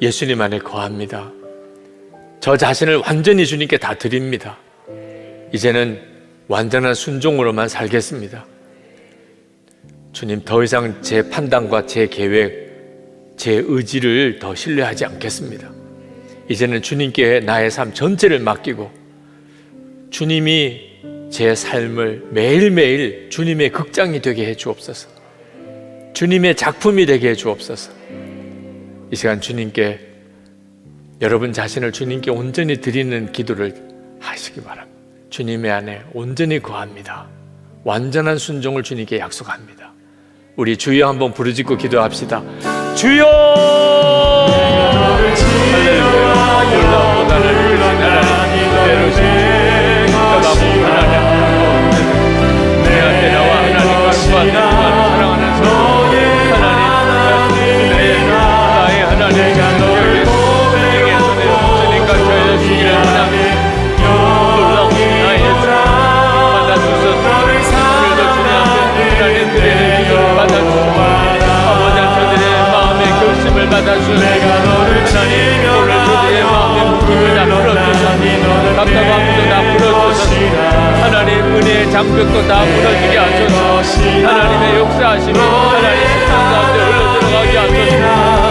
예수님 안에 거합니다. 저 자신을 완전히 주님께 다 드립니다. 이제는 완전한 순종으로만 살겠습니다. 주님, 더 이상 제 판단과 제 계획, 제 의지를 더 신뢰하지 않겠습니다. 이제는 주님께 나의 삶 전체를 맡기고 주님이 제 삶을 매일매일 주님의 극장이 되게 해 주옵소서. 주님의 작품이 되게 해 주옵소서. 이 시간 주님께, 여러분 자신을 주님께 온전히 드리는 기도를 하시기 바랍니다. 주님의 안에 온전히 거합니다. 완전한 순종을 주님께 약속합니다. 우리 주여 한번 부르짖고 기도합시다. 주여! 놀라운 나를 부르신 하나님, 때로신 떠나고 하나님 내 안에 나와 하나님과 사랑하는 성 하나님, 나의 하나님, 주님의 손에 주님과 저의 주기를 원합니다. 놀라우신 나의 주 받아주소서. 오늘도 주님 앞에 하나님 드리는 기도를 받아주소서. 아버지 저들의 마음의 결심을 받아주소서. 하나님 오늘 저들의 마음의 묶임을 다 풀어주소서. 답답한 것도 다 풀어주소서. 하나님 은혜의 장벽도 다 무너지게 하소서. 하나님의 역사하심이 하나님 식당 가운데 흘러들어가게 하소서.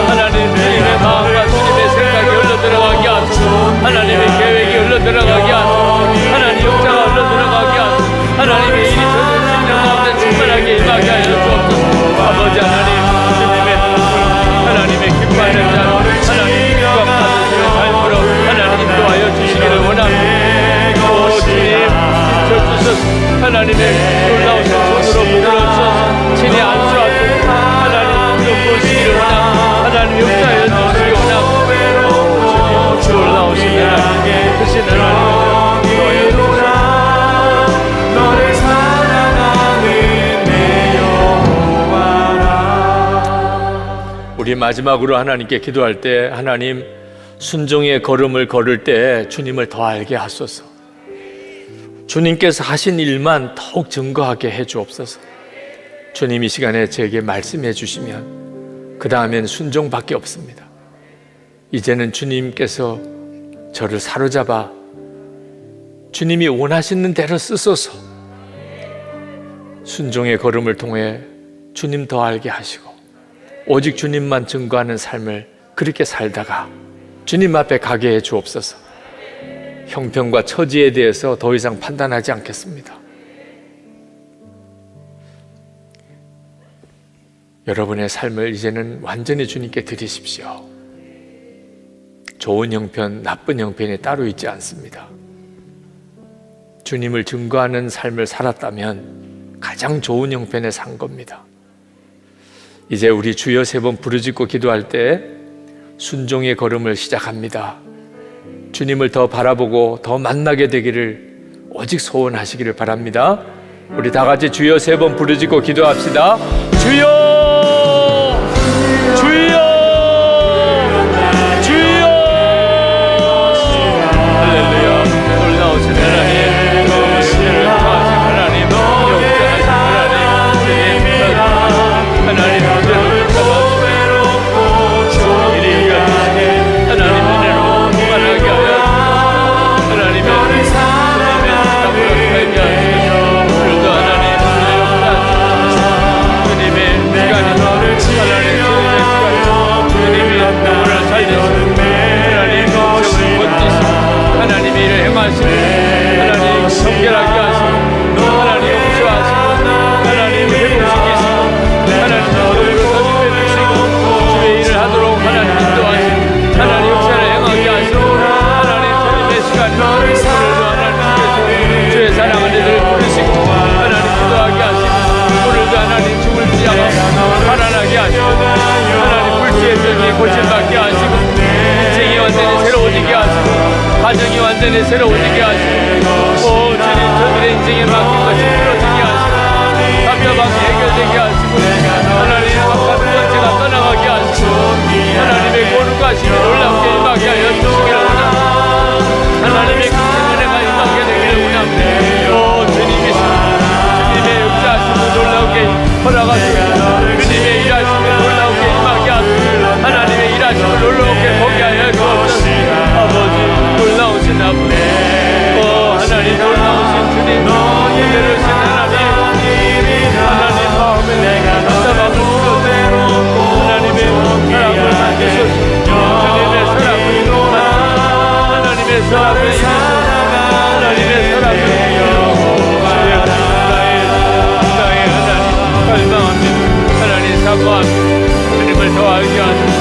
하나님 주님의 마음과 주님의 생각이 흘러들어가게 하소서. 하나님의 계획이 흘러들어가게 하소서. 하나님 역사가 흘러들어가게 하소서. 하나님의 일이 저들 심령 가운데 충만하게 임하게 하여 주옵소서. 아버지 하나님, 주님의 하나님의 기뻐하는 자, 하나님 기광 받으시는 삶으로 하나님 인도하여 주시기를 원합니다. 오 주님, 비춰주소서. 하나님의 놀라우신 손으로 부어주소서. 친히 안수하소서. 하나님 좀 보시기를 원합니다. 하나님 역사하여 주시기 원합니다. 주님 놀라우신 하나님, 크신 하나님 인도하여 주소서. 너를 사랑하는 내 여호와라. 우리 마지막으로 하나님께 기도할 때, 하나님 순종의 걸음을 걸을 때 주님을 더 알게 하소서. 주님께서 하신 일만 더욱 증거하게 해 주옵소서. 주님 이 시간에 제게 말씀해 주시면 그 다음엔 순종밖에 없습니다. 이제는 주님께서 저를 사로잡아 주님이 원하시는 대로 쓰소서. 순종의 걸음을 통해 주님 더 알게 하시고 오직 주님만 증거하는 삶을 그렇게 살다가 주님 앞에 가게 해 주옵소서. 형편과 처지에 대해서 더 이상 판단하지 않겠습니다. 여러분의 삶을 이제는 완전히 주님께 드리십시오. 좋은 형편, 나쁜 형편이 따로 있지 않습니다. 주님을 증거하는 삶을 살았다면 가장 좋은 형편에 산 겁니다. 이제 우리 주여 3번 부르짖고 기도할 때 순종의 걸음을 시작합니다. 주님을 더 바라보고 더 만나게 되기를 오직 소원하시기를 바랍니다. 우리 다 같이 주여 3번 부르짖고 기도합시다. 주여! 주여! 주여! 하시고 하나님 성결하게 하시고 하나님 용서하시고 하나님 회복시키시고 하나님 너를 거듭해 주시고 주의 일을 하도록 하나님 인도하시고 하나님 역사를 행하게 하시고 하나님 주님의 시간이 오늘도 하나님께서 주의 사랑하는 이들을 부르시고 하나님 기도하게 하시고 오늘도 하나님 죽을 지자가 살아나게 하시고 하나님 불지의 병이 고침받게 하시고 인생이 완전히 새로워지게 하시고 가정이 완전히 새로워지게 하시고 오 주님 저들의 인생에 맡긴 것이 풀어지게 하시고 답답함이 해결되게 하시고 하나님 각각 번째가 떠나가게 하시고 하나님의 거룩하심이 놀랍게 임하게 하여 주시기를 원합니다. 하나님의 큰 은혜가 임하게 되기를 원합니다. 오 주님의 역사하심을 놀랍게 허락하시고 주님의 일하심을 놀랍게 임하게 하시고 하나님의 일하심을 놀랍게 보게 하여 주옵소서. 아버지 놀라우신 아버지 오 하나님 놀라우신 주님 예배로신 하나님 마음에 답답함을 풀어주시고 하나님의 사랑을 만드소서. 주님의 사랑을 하나님의 사랑을 이루소서. 하나님의 사랑을 주의 나의 하나님 갈망합니다. 하나님 사모합니다. 주님을 더하게 하소서.